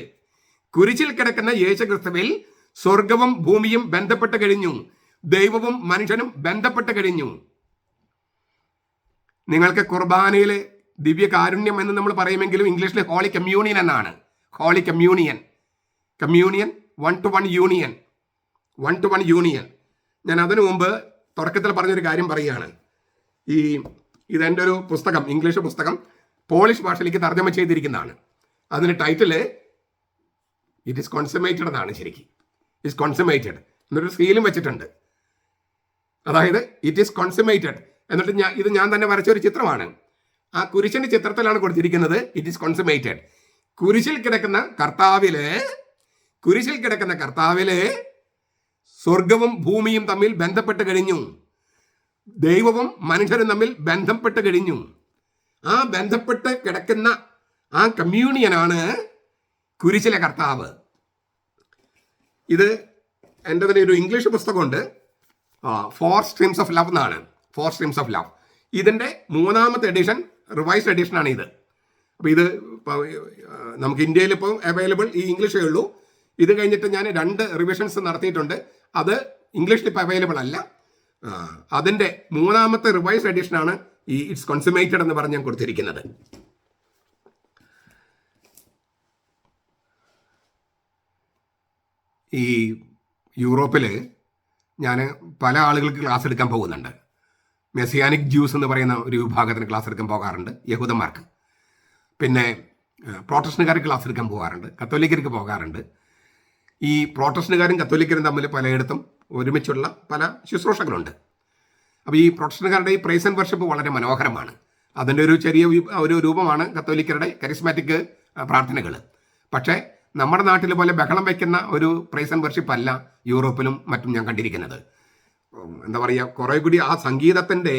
കുരിശിൽ കിടക്കുന്ന യേശുക്രിസ്തുവിൽ സ്വർഗവും ഭൂമിയും ബന്ധപ്പെട്ട് കഴിഞ്ഞു, ദൈവവും മനുഷ്യനും ബന്ധപ്പെട്ട് കഴിഞ്ഞു. നിങ്ങൾക്ക് കുർബാനയിൽ ദിവ്യകാരുണ്യം എന്ന് നമ്മൾ പറയുമെങ്കിലും ഇംഗ്ലീഷിൽ ഹോളി കമ്മ്യൂണിയൻ എന്നാണ്. Holy communion, communion, 1-to-1 union, 1-to-1 union. ഞാൻ അതിനു മുമ്പ് തുടക്കത്തിൽ പറഞ്ഞൊരു കാര്യം പറയുകയാണ്. ഇതെൻ്റെ ഒരു പുസ്തകം, ഇംഗ്ലീഷ് പുസ്തകം പോളിഷ് ഭാഷയിലേക്ക് തർജ്ജമ ചെയ്തിരിക്കുന്നതാണ്. അതിന് ടൈറ്റില് ഇറ്റ് ഈസ് കോൺസമേറ്റഡ് എന്നാണ്. ശരിക്കും ഇറ്റ്സ് കോൺസമേറ്റഡ് എന്നൊരു സീലും വെച്ചിട്ടുണ്ട്. അതായത് ഇറ്റ് ഈസ് കോൺസമേറ്റഡ് എന്നിട്ട് ഇത് ഞാൻ തന്നെ വരച്ച ഒരു ചിത്രമാണ്. ആ കുരിശിന്റെ ചിത്രത്തിലാണ് കൊടുത്തിരിക്കുന്നത് ഇറ്റ് ഈസ് കോൺസമേറ്റഡ്. കുരിശിൽ കിടക്കുന്ന കർത്താവിലെ സ്വർഗവും ഭൂമിയും തമ്മിൽ ബന്ധപ്പെട്ട് കഴിഞ്ഞു, ദൈവവും മനുഷ്യരും തമ്മിൽ ബന്ധപ്പെട്ട് കഴിഞ്ഞു. ആ ബന്ധപ്പെട്ട് കിടക്കുന്ന ആ കമ്മ്യൂണിയനാണ് കുരിശിലെ കർത്താവ്. ഇത് എൻ്റെ തന്നെ ഒരു ഇംഗ്ലീഷ് പുസ്തകമുണ്ട്, 4 Streams of Love എന്നാണ്. 4 Streams of Love. ഇതിൻ്റെ 3ാമത്തെ എഡിഷൻ, റിവൈസ്ഡ് എഡിഷനാണ് ഇത്. അപ്പോൾ ഇത് നമുക്ക് ഇന്ത്യയിൽ ഇപ്പോൾ അവൈലബിൾ ഈ ഇംഗ്ലീഷേ ഉള്ളൂ. ഇത് കഴിഞ്ഞിട്ട് ഞാൻ 2 റിവിഷൻസ് നടത്തിയിട്ടുണ്ട്. അത് ഇംഗ്ലീഷിൽ ഇപ്പോൾ അവൈലബിൾ അല്ല. അതിൻ്റെ 3ാമത്തെ റിവൈസ്ഡ് എഡിഷനാണ് ഈ ഇറ്റ്സ് കോൺസമേറ്റഡ് എന്ന് പറഞ്ഞ് ഞാൻ കൊടുത്തിരിക്കുന്നത്. ഈ യൂറോപ്പിൽ ഞാൻ പല ആളുകൾക്ക് ക്ലാസ് എടുക്കാൻ പോകുന്നുണ്ട്. മെസ്സിയാനിക് ജ്യൂസ് എന്ന് പറയുന്ന ഒരു വിഭാഗത്തിന് ക്ലാസ് എടുക്കാൻ പോകാറുണ്ട്, യഹൂദന്മാർക്ക്. പിന്നെ പ്രോട്ടസ്റ്റന്റുകാർക്ക് ക്ലാസ് എടുക്കാൻ പോകാറുണ്ട്, കത്തോലിക്കർക്ക് പോകാറുണ്ട്. ഈ പ്രോട്ടസ്റ്റന്റുകാരും കത്തോലിക്കരും തമ്മിൽ പലയിടത്തും ഒരുമിച്ചുള്ള പല ശുശ്രൂഷകളുണ്ട്. അപ്പോൾ ഈ പ്രോട്ടസ്റ്റന്റുകാരുടെ ഈ പ്രൈസ് ആൻഡ് വർഷിപ്പ് വളരെ മനോഹരമാണ്. അതിൻ്റെ ഒരു ചെറിയ ഒരു രൂപമാണ് കത്തോലിക്കരുടെ കരിസ്മാറ്റിക് പ്രാർത്ഥനകൾ. പക്ഷേ നമ്മുടെ നാട്ടിൽ പോലെ ബഹളം വയ്ക്കുന്ന ഒരു പ്രൈസ് ആൻഡ് വർഷിപ്പ് അല്ല യൂറോപ്പിലും മറ്റും ഞാൻ കണ്ടിരിക്കുന്നത്. എന്താ പറയുക, കുറേ കൂടി ആ സംഗീതത്തിൻ്റെ,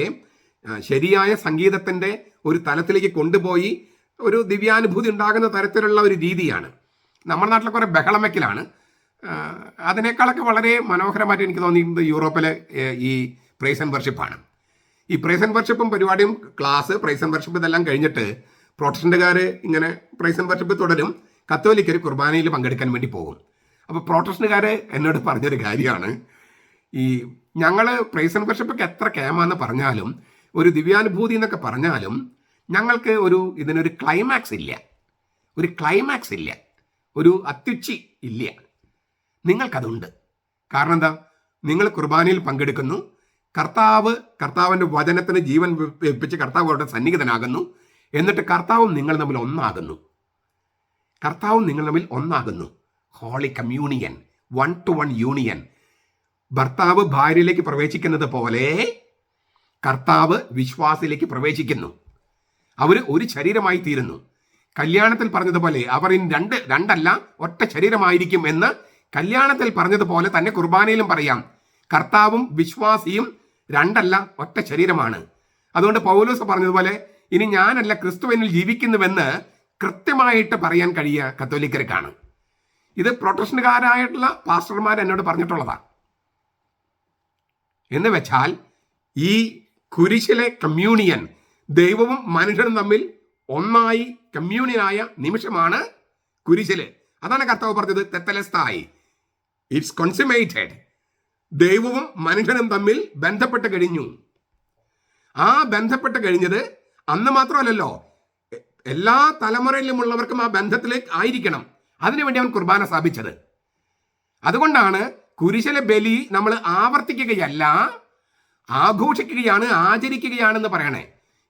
ശരിയായ സംഗീതത്തിൻ്റെ ഒരു തലത്തിലേക്ക് കൊണ്ടുപോയി ഒരു ദിവ്യാനുഭൂതി ഉണ്ടാകുന്ന തരത്തിലുള്ള ഒരു രീതിയാണ്. നമ്മുടെ നാട്ടിലെ കുറേ ബഹളം വയ്ക്കലാണ്. അതിനേക്കാളൊക്കെ വളരെ മനോഹരമായിട്ട് എനിക്ക് തോന്നിയിരുന്നത് യൂറോപ്പിലെ ഈ പ്രൈസ് ആൻഡ് വർഷിപ്പാണ്. ഈ പ്രൈസ് ആൻഡ് വർഷിപ്പും പരിപാടിയും ക്ലാസ്, പ്രൈസ് ആൻഡ് വർഷിപ്പ് ഇതെല്ലാം കഴിഞ്ഞിട്ട് പ്രോട്ടസ്റ്റന്റുകാർ ഇങ്ങനെ പ്രൈസ് ആൻഡ് വർഷിപ്പ് തുടരും, കത്തോലിക്കർ കുർബാനയിൽ പങ്കെടുക്കാൻ വേണ്ടി പോകും. അപ്പോൾ പ്രോട്ടസ്റ്റന്റുകാർ എന്നോട് പറഞ്ഞൊരു കാര്യമാണ്, ഈ ഞങ്ങൾ പ്രൈസ് ആൻഡ് വർഷിപ്പൊക്കെ എത്ര കേമാന്ന് പറഞ്ഞാലും ഒരു ദിവ്യാനുഭൂതി എന്നൊക്കെ പറഞ്ഞാലും ഞങ്ങൾക്ക് ഇതിനൊരു ക്ലൈമാക്സ് ഇല്ല, ഒരു അത്യുച്ചി ഇല്ല. നിങ്ങൾക്കതുണ്ട്. കാരണം എന്താ? നിങ്ങൾ കുർബാനയിൽ പങ്കെടുക്കുന്നു, കർത്താവിൻ്റെ വചനത്തിന് ജീവൻ വെപ്പിച്ച് കർത്താവ് അവരുടെ സന്നിഹിതനാകുന്നു, എന്നിട്ട് കർത്താവും നിങ്ങൾ തമ്മിൽ ഒന്നാകുന്നു. Holy communion, 1-to-1 union. ഭർത്താവ് ഭാര്യയിലേക്ക് പ്രവേശിക്കുന്നത് പോലെ കർത്താവ് വിശ്വാസിലേക്ക് പ്രവേശിക്കുന്നു. അവർ ഒരു ശരീരമായി തീരുന്നു. കല്യാണത്തിൽ പറഞ്ഞതുപോലെ അവർ രണ്ടല്ല ഒറ്റ ശരീരമായിരിക്കും എന്ന് കല്യാണത്തിൽ പറഞ്ഞതുപോലെ തന്നെ കുർബാനയിലും പറയാം. കർത്താവും വിശ്വാസിയും രണ്ടല്ല ഒറ്റ ശരീരമാണ്. അതുകൊണ്ട് പൗലോസ് പറഞ്ഞതുപോലെ ഇനി ഞാനല്ല ക്രിസ്തുവിനിൽ ജീവിക്കുന്നുവെന്ന് കൃത്യമായിട്ട് പറയാൻ കഴിയുക കത്തോലിക്കർക്കാണ്. ഇത് പ്രൊട്ടസ്റ്റന്റുകാരായിട്ടുള്ള പാസ്റ്റർമാർ എന്നോട് പറഞ്ഞിട്ടുള്ളതാണ്. എന്ന് വെച്ചാൽ ഈ കുരിശിലെ കമ്മ്യൂണിയൻ, ദൈവവും മനുഷ്യനും തമ്മിൽ ഒന്നായി കമ്മ്യൂണിയനായ നിമിഷമാണ് കുരിശില്. അതാണ് കർത്താവ് പറഞ്ഞത്, തെത്തലസ്തായി, ഇറ്റ്സ് കോൺസുമേറ്റഡ്. ദൈവവും മനുഷ്യനും തമ്മിൽ ബന്ധപ്പെട്ട് കഴിഞ്ഞു. ആ ബന്ധപ്പെട്ട് കഴിഞ്ഞത് അന്ന് മാത്രമല്ലല്ലോ, എല്ലാ തലമുറയിലുമുള്ളവർക്കും ആ ബന്ധത്തിലേക്ക് ആയിരിക്കണം. അതിനുവേണ്ടി അവൻ കുർബാന സ്ഥാപിച്ചത്. അതുകൊണ്ടാണ് കുരിശിലെ ബലി നമ്മൾ ആവർത്തിക്കുകയല്ല, ആഘോഷിക്കുകയാണ്, ആചരിക്കുകയാണെന്ന് പറയണേ.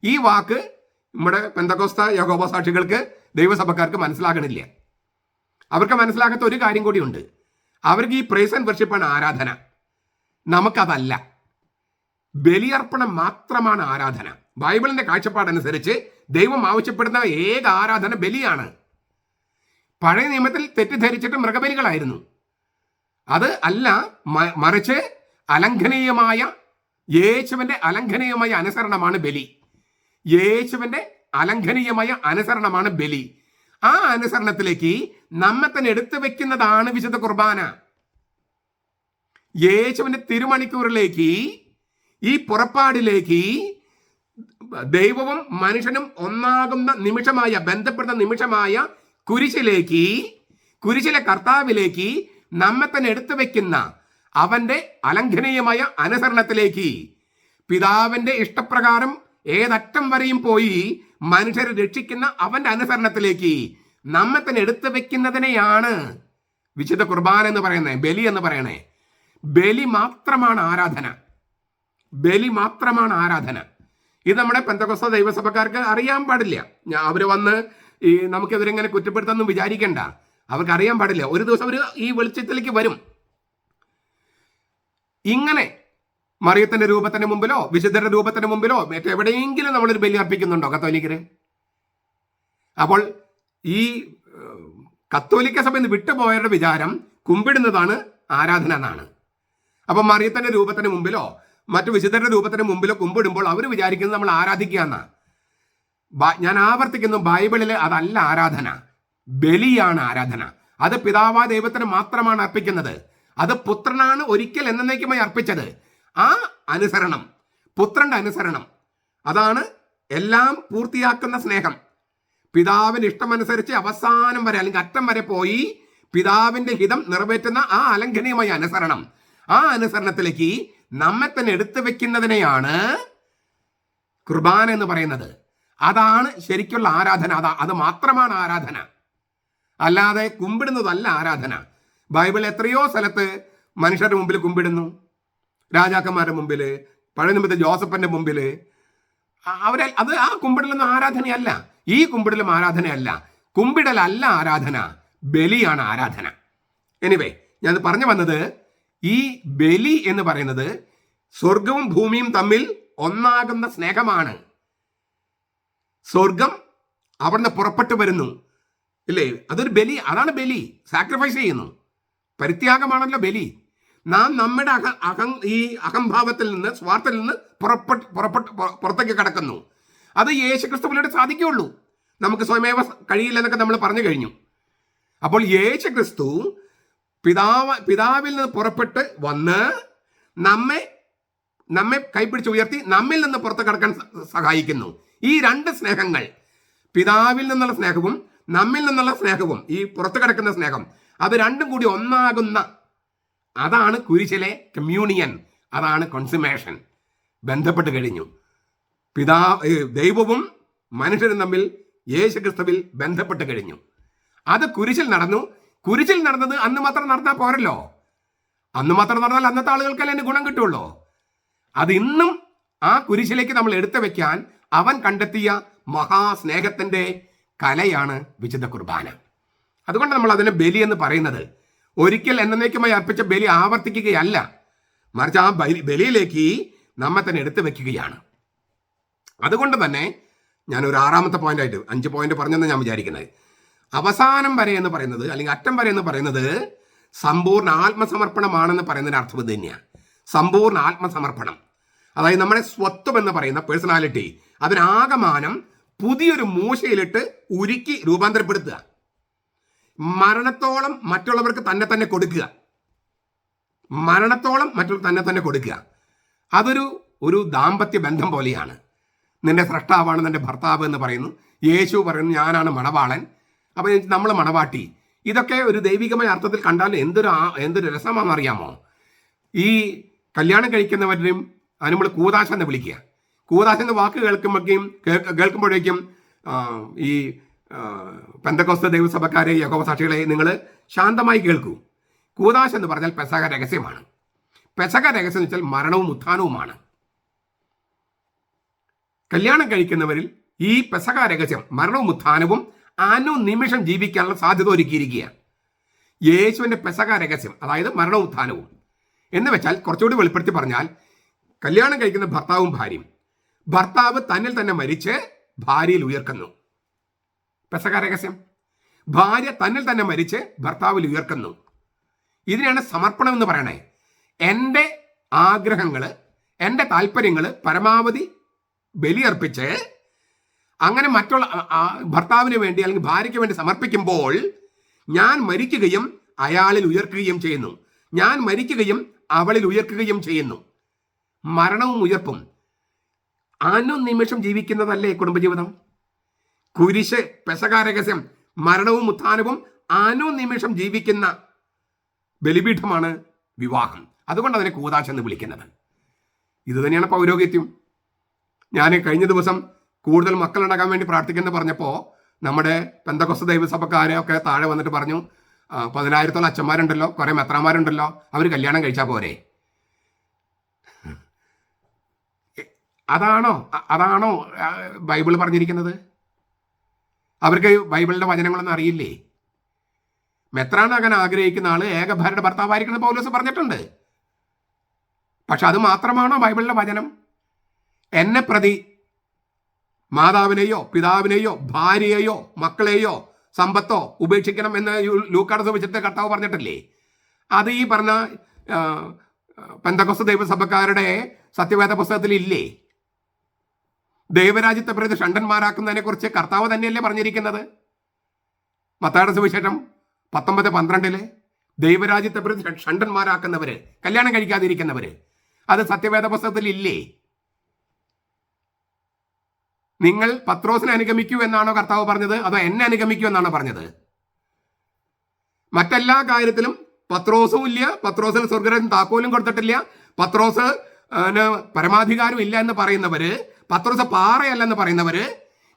ഈ വാക്ക് നമ്മുടെ പെന്തക്കോസ്ത യഹോവ സാക്ഷികൾക്ക്, ദൈവസഭക്കാർക്ക് മനസ്സിലാകണില്ല. അവർക്ക് മനസ്സിലാകാത്ത ഒരു കാര്യം കൂടിയുണ്ട്. അവർക്ക് ഈ പ്രൈസ് ആൻഡ് വർഷിപ്പാണ് ആരാധന, നമുക്കതല്ല. ബലിയർപ്പണം മാത്രമാണ് ആരാധന. ബൈബിളിന്റെ കാഴ്ചപ്പാടനുസരിച്ച് ദൈവം ആവശ്യപ്പെടുന്ന ഏക ആരാധന ബലിയാണ്. പഴയ നിയമത്തിൽ തെറ്റിദ്ധരിച്ചിട്ട് മൃഗബലികളായിരുന്നു. അത് അല്ല, മറിച്ച് അലംഘനീയമായ യേശുവിന്റെ അലംഘനീയമായ അനുസരണമാണ് ബലി. യേശുവിന്റെ അലംഘനീയമായ അനുസരണമാണ് ബലി. ആ അനുസരണത്തിലേക്ക് നമ്മെ തന്നെ എടുത്തു വെക്കുന്നതാണ് വിശുദ്ധ കുർബാന. യേശുവിന്റെ തിരുമണിക്കൂറിലേക്ക്, ഈ പുറപ്പാടിലേക്ക് ദൈവവും മനുഷ്യനും ഒന്നാകുന്ന നിമിഷമായ, ബന്ധപ്പെടുന്ന നിമിഷമായ കുരിശിലേക്ക്, കുരിശിലെ കർത്താവിലേക്ക് നമ്മെ തന്നെ എടുത്തു വെക്കുന്ന അവന്റെ അലംഘനീയമായ അനുസരണത്തിലേക്ക്, പിതാവിന്റെ ഇഷ്ടപ്രകാരം ഏതറ്റം വരെയും പോയി മനുഷ്യരെ രക്ഷിക്കുന്ന അവന്റെ അനുസരണത്തിലേക്ക് നമ്മെ തന്നെ എടുത്തു വെക്കുന്നതിനെയാണ് വിശുദ്ധ കുർബാന എന്ന് പറയുന്നത്, ബലി എന്ന് പറയണേ. ബലി മാത്രമാണ് ആരാധന. ബലി മാത്രമാണ് ആരാധന. ഇത് നമ്മുടെ പെന്തക്കോസ്ത ദൈവസഭക്കാർക്ക് അറിയാൻ പാടില്ല. അവർ വന്ന് നമുക്കെതിരെങ്ങനെ കുറ്റപ്പെടുത്താമെന്ന് വിചാരിക്കണ്ട. അവർക്ക് അറിയാൻ പാടില്ല. ഒരു ദിവസം അവർ ഈ വെളിച്ചത്തിലേക്ക് വരും. ഇങ്ങനെ മറിയത്തിന്റെ രൂപത്തിന്റെ മുമ്പിലോ വിശുദ്ധരുടെ രൂപത്തിന്റെ മുമ്പിലോ മറ്റെവിടെയെങ്കിലും നമ്മളൊരു ബലി അർപ്പിക്കുന്നുണ്ടോ കത്തോലിക്കര്? അപ്പോൾ ഈ കത്തോലിക്ക സഭയിൽ നിന്ന് വിട്ടുപോയവരുടെ വിചാരം കുമ്പിടുന്നതാണ് ആരാധന എന്നാണ്. അപ്പം മറിയത്തിന്റെ രൂപത്തിന് മുമ്പിലോ മറ്റു വിശുദ്ധരുടെ രൂപത്തിന് മുമ്പിലോ കുമ്പിടുമ്പോൾ അവർ വിചാരിക്കുന്നത് നമ്മൾ ആരാധിക്കുക എന്നാണ്. ഞാൻ ആവർത്തിക്കുന്നു, ബൈബിളിൽ അതല്ല ആരാധന. ബലിയാണ് ആരാധന. അത് പിതാവായ ദൈവത്തിന് മാത്രമാണ് അർപ്പിക്കുന്നത്. അത് പുത്രനാണ് ഒരിക്കൽ എന്നേക്കുമായി അർപ്പിച്ചത്. ആ അനുസരണം, പുത്രന്റെ അനുസരണം, അതാണ് എല്ലാം പൂർത്തിയാക്കുന്ന സ്നേഹം. പിതാവിന്റെ ഇഷ്ടമനുസരിച്ച് അവസാനം വരെ അല്ലെങ്കിൽ അറ്റം വരെ പോയി പിതാവിന്റെ ഹിതം നിറവേറ്റുന്ന ആ അലംഘനീയമായ അനുസരണം, ആ അനുസരണത്തിലേക്ക് നമ്മെ തന്നെ എടുത്തു വെക്കുന്നതിനെയാണ് കുർബാന എന്ന് പറയുന്നത്. അതാണ് ശരിക്കുള്ള ആരാധന. അത് മാത്രമാണ് ആരാധന, അല്ലാതെ കുമ്പിടുന്നതല്ല ആരാധന. ബൈബിൾ എത്രയോ സ്ഥലത്ത് മനുഷ്യരുടെ മുമ്പിൽ കുമ്പിടുന്നു. രാജാക്കന്മാരുടെ മുമ്പിൽ, പഴയ നിമിത്തം ജോസഫിന്റെ മുമ്പിൽ. അത് ആ കുമ്പിടലൊന്നും ആരാധനയല്ല. ഈ കുമ്പിടലും ആരാധനയല്ല. കുമ്പിടലല്ല ആരാധന, ബലിയാണ് ആരാധന. എനിവേ, ഞാൻ പറഞ്ഞു വന്നത്, ഈ ബലി എന്ന് പറയുന്നത് സ്വർഗവും ഭൂമിയും തമ്മിൽ ഒന്നാകുന്ന സ്നേഹമാണ്. സ്വർഗം അവിടുന്ന് പുറപ്പെട്ടു വരുന്നു, ഇല്ലേ? അതൊരു ബലി. അതാണ് ബലി. സാക്രിഫൈസ് ചെയ്യുന്നു. പരിത്യാഗമാണല്ലോ ബലി. നാം നമ്മുടെ ഈ അഹംഭാവത്തിൽ നിന്ന്, സ്വാർത്ഥത്തിൽ നിന്ന് പുറത്തേക്ക് കടക്കുന്നു. അത് യേശുക്രിസ്തുവിലൂടെ സാധിക്കുകയുള്ളൂ. നമുക്ക് സ്വയമേവ കഴിയില്ലെന്നൊക്കെ നമ്മൾ പറഞ്ഞു കഴിഞ്ഞു. അപ്പോൾ യേശുക്രിസ്തു പിതാവിൽ നിന്ന് പുറപ്പെട്ട് വന്ന് നമ്മെ കൈപ്പിടിച്ച് ഉയർത്തി നമ്മിൽ നിന്ന് പുറത്ത് കടക്കാൻ സഹായിക്കുന്നു. ഈ രണ്ട് സ്നേഹങ്ങൾ, പിതാവിൽ നിന്നുള്ള സ്നേഹവും നമ്മിൽ നിന്നുള്ള സ്നേഹവും, ഈ പുറത്ത് കിടക്കുന്ന സ്നേഹം, അത് രണ്ടും കൂടി ഒന്നാകുന്ന, അതാണ് കുരിശിലെ കമ്മ്യൂണിയൻ, അതാണ് കോൺസുമേഷൻ. ബന്ധപ്പെട്ട് കഴിഞ്ഞു. ദൈവവും മനുഷ്യരും തമ്മിൽ യേശുക്രിസ്തുവിൽ ബന്ധപ്പെട്ട് കഴിഞ്ഞു. അത് കുരിശിൽ നടന്നു. കുരിശിൽ നടന്നത് അന്ന് മാത്രം നടന്നാൽ പോരല്ലോ. അന്ന് മാത്രം നടന്നാൽ അന്നത്തെ ആളുകൾക്കല്ലേ അതിന് ഗുണം കിട്ടുള്ളൂ. അത് ഇന്നും ആ കുരിശിലേക്ക് നമ്മൾ എടുത്തു വെക്കാൻ അവൻ കണ്ടെത്തിയ മഹാസ്നേഹത്തിന്റെ കലയാണ് വിശുദ്ധ കുർബാന. അതുകൊണ്ട് നമ്മൾ അതിനെ ബലി എന്ന് പറയുന്നത്. ഒരിക്കൽ എന്നേക്കുമായി അർപ്പിച്ച ബലി ആവർത്തിക്കുകയല്ല, മറിച്ച് ആ ബലിയിലേക്ക് നമ്മെ തന്നെ എടുത്തു വെക്കുകയാണ്. അതുകൊണ്ട് തന്നെ ഞാനൊരു 6ാമത്തെ പോയിന്റായിട്ട് 5 പോയിന്റ് പറഞ്ഞെന്ന് ഞാൻ വിചാരിക്കുന്നത്, അവസാനം വരെ എന്ന് പറയുന്നത്, അല്ലെങ്കിൽ അറ്റം വരെ എന്ന് പറയുന്നത് സമ്പൂർണ്ണ ആത്മസമർപ്പണമാണെന്ന് പറയുന്നതിന് അർത്ഥം ഇത് തന്നെയാണ്. സമ്പൂർണ്ണ ആത്മസമർപ്പണം, അതായത് നമ്മുടെ സ്വത്വം എന്ന് പറയുന്ന പേഴ്സണാലിറ്റി, അതിനാകമാനം പുതിയൊരു മൂശയിലിട്ട് ഉരുക്കി രൂപാന്തരപ്പെടുത്തുക. മരണത്തോളം മറ്റുള്ളവർക്ക് തന്നെ കൊടുക്കുക. മരണത്തോളം മറ്റുള്ളവർ തന്നെ കൊടുക്കുക. അതൊരു ദാമ്പത്യ ബന്ധം പോലെയാണ്. നിന്റെ സ്രഷ്ടാവാണ് നിന്റെ ഭർത്താവ് എന്ന് പറയുന്നു. യേശു പറയുന്നു ഞാനാണ് മണവാളൻ, അപ്പോൾ നമ്മൾ മണവാട്ടി. ഇതൊക്കെ ഒരു ദൈവികമായ അർത്ഥത്തിൽ കണ്ടാൽ എന്തൊരു രസമാണെന്നറിയാമോ? ഈ കല്യാണം കഴിക്കുന്നവരെയും അത് നമ്മൾ കൂദാശ എന്ന് വിളിക്കുക. കൂദാശ എന്ന വാക്ക് കേൾക്കുമ്പോഴേക്കും ഈ പെന്തക്കോസ്ത ദൈവസഭക്കാരെ, യഹോവ സാക്ഷികളെ, നിങ്ങൾ ശാന്തമായി കേൾക്കൂ. കൂദാശ എന്ന് പറഞ്ഞാൽ പെസഹ രഹസ്യമാണ്. പെസഹ രഹസ്യം എന്ന് വെച്ചാൽ മരണവും ഉത്ഥാനവുമാണ്. കല്യാണം കഴിക്കുന്നവരിൽ ഈ പെസഹ രഹസ്യം, മരണവും ഉത്ഥാനവും അനുനിമിഷം ജീവിക്കാനുള്ള സാധ്യത ഒരുക്കിയിരിക്കുക. യേശുവിൻ്റെ പെസഹ രഹസ്യം, അതായത് മരണവും ഉത്ഥാനവും എന്ന് വെച്ചാൽ, കുറച്ചുകൂടി വെളിപ്പെടുത്തി പറഞ്ഞാൽ, കല്യാണം കഴിക്കുന്ന ഭർത്താവും ഭാര്യയും, ഭർത്താവ് തന്നിൽ തന്നെ മരിച്ച് ഭാര്യയിൽ ഉയർക്കുന്നു. പെസഹ രഹസ്യം. ഭാര്യ തന്നിൽ തന്നെ മരിച്ച് ഭർത്താവിൽ ഉയർക്കുന്നു. ഇതിനെയാണ് സമർപ്പണം എന്ന് പറയണേ. എൻ്റെ ആഗ്രഹങ്ങൾ, എൻ്റെ താല്പര്യങ്ങൾ പരമാവധി ബലിയർപ്പിച്ച് അങ്ങനെ മറ്റുള്ള ഭർത്താവിന് വേണ്ടി അല്ലെങ്കിൽ ഭാര്യയ്ക്ക് വേണ്ടി സമർപ്പിക്കുമ്പോൾ ഞാൻ മരിക്കുകയും അയാളിൽ ഉയർക്കുകയും ചെയ്യുന്നു. ഞാൻ മരിക്കുകയും അവളിൽ ഉയർക്കുകയും ചെയ്യുന്നു. മരണവും ഉയർപ്പും അനുനിമിഷം ജീവിക്കുന്നതല്ലേ കുടുംബജീവിതം? കുരിശ്, പെസഹാരഹസ്യം, മരണവും ഉത്ഥാനവും അനുനിമിഷം ജീവിക്കുന്ന ബലിപീഠമാണ് വിവാഹം. അതുകൊണ്ട് അതിനെ കൂദാശ എന്ന് വിളിക്കുന്നത്. ഇത് തന്നെയാണ് പൗരോഹിത്യം. ഞാൻ കഴിഞ്ഞ ദിവസം കൂടുതൽ മക്കളുണ്ടാകാൻ വേണ്ടി പ്രാർത്ഥിക്കുന്നത് പറഞ്ഞപ്പോൾ നമ്മുടെ പെന്തക്കോസ്ത് ദൈവസഭക്കാരെ ഒക്കെ താഴെ വന്നിട്ട് പറഞ്ഞു, 10,000-ഓളം അച്ഛന്മാരുണ്ടല്ലോ, കുറേ മെത്രാന്മാരുണ്ടല്ലോ, അവർ കല്യാണം കഴിച്ചാൽ പോരെ. അതാണോ ബൈബിൾ പറഞ്ഞിരിക്കുന്നത്? അവർക്ക് ബൈബിളിന്റെ വചനങ്ങളൊന്നും അറിയില്ലേ? മെത്രാനാകാൻ ആഗ്രഹിക്കുന്ന ആള് ഏകഭാര്യയുടെ ഭർത്താവായിരിക്കണം പൗലോസ് പറഞ്ഞിട്ടുണ്ട്. പക്ഷെ അത് മാത്രമാണോ ബൈബിളിലെ വചനം? എന്നെ പ്രതി മാതാവിനെയോ പിതാവിനെയോ ഭാര്യയെയോ മക്കളെയോ സമ്പത്തോ ഉപേക്ഷിക്കണം എന്ന് ലൂക്കായുടെ സുവിശേഷത്തിൽ കർത്താവ് പറഞ്ഞിട്ടില്ലേ? അത് ഈ പറഞ്ഞ പെന്തക്കോസ്ത് ദൈവസഭക്കാരുടെ സത്യവേദ പുസ്തകത്തിൽ ഇല്ലേ? ദൈവരാജ്യത്തെ പ്രതി ഷണ്ടന്മാരാക്കുന്നതിനെ കുറിച്ച് കർത്താവ് തന്നെയല്ലേ പറഞ്ഞിരിക്കുന്നത്? മത്തായിയുടെ സുവിശേഷം 19:12 ദൈവരാജ്യത്തെ പ്രതി ഷണ്ടന്മാരാക്കുന്നവര്, കല്യാണം കഴിക്കാതിരിക്കുന്നവര്, അത് സത്യവേദ പുസ്തകത്തിൽ ഇല്ലേ? നിങ്ങൾ പത്രോസിനെ അനുഗമിക്കൂ എന്നാണോ കർത്താവ് പറഞ്ഞത്, അതോ എന്നെ അനുഗമിക്കൂ എന്നാണോ പറഞ്ഞത്? മറ്റെല്ലാ കാര്യത്തിലും പത്രോസും ഇല്ല, പത്രോസിന് സ്വർഗ്ഗരാജ്യം താക്കോലും കൊടുത്തിട്ടില്ല, പത്രോസ് പരമാധികാരം ഇല്ല എന്ന് പറയുന്നവര്, പത്രോസ് പാറയല്ലെന്ന് പറയുന്നവര്,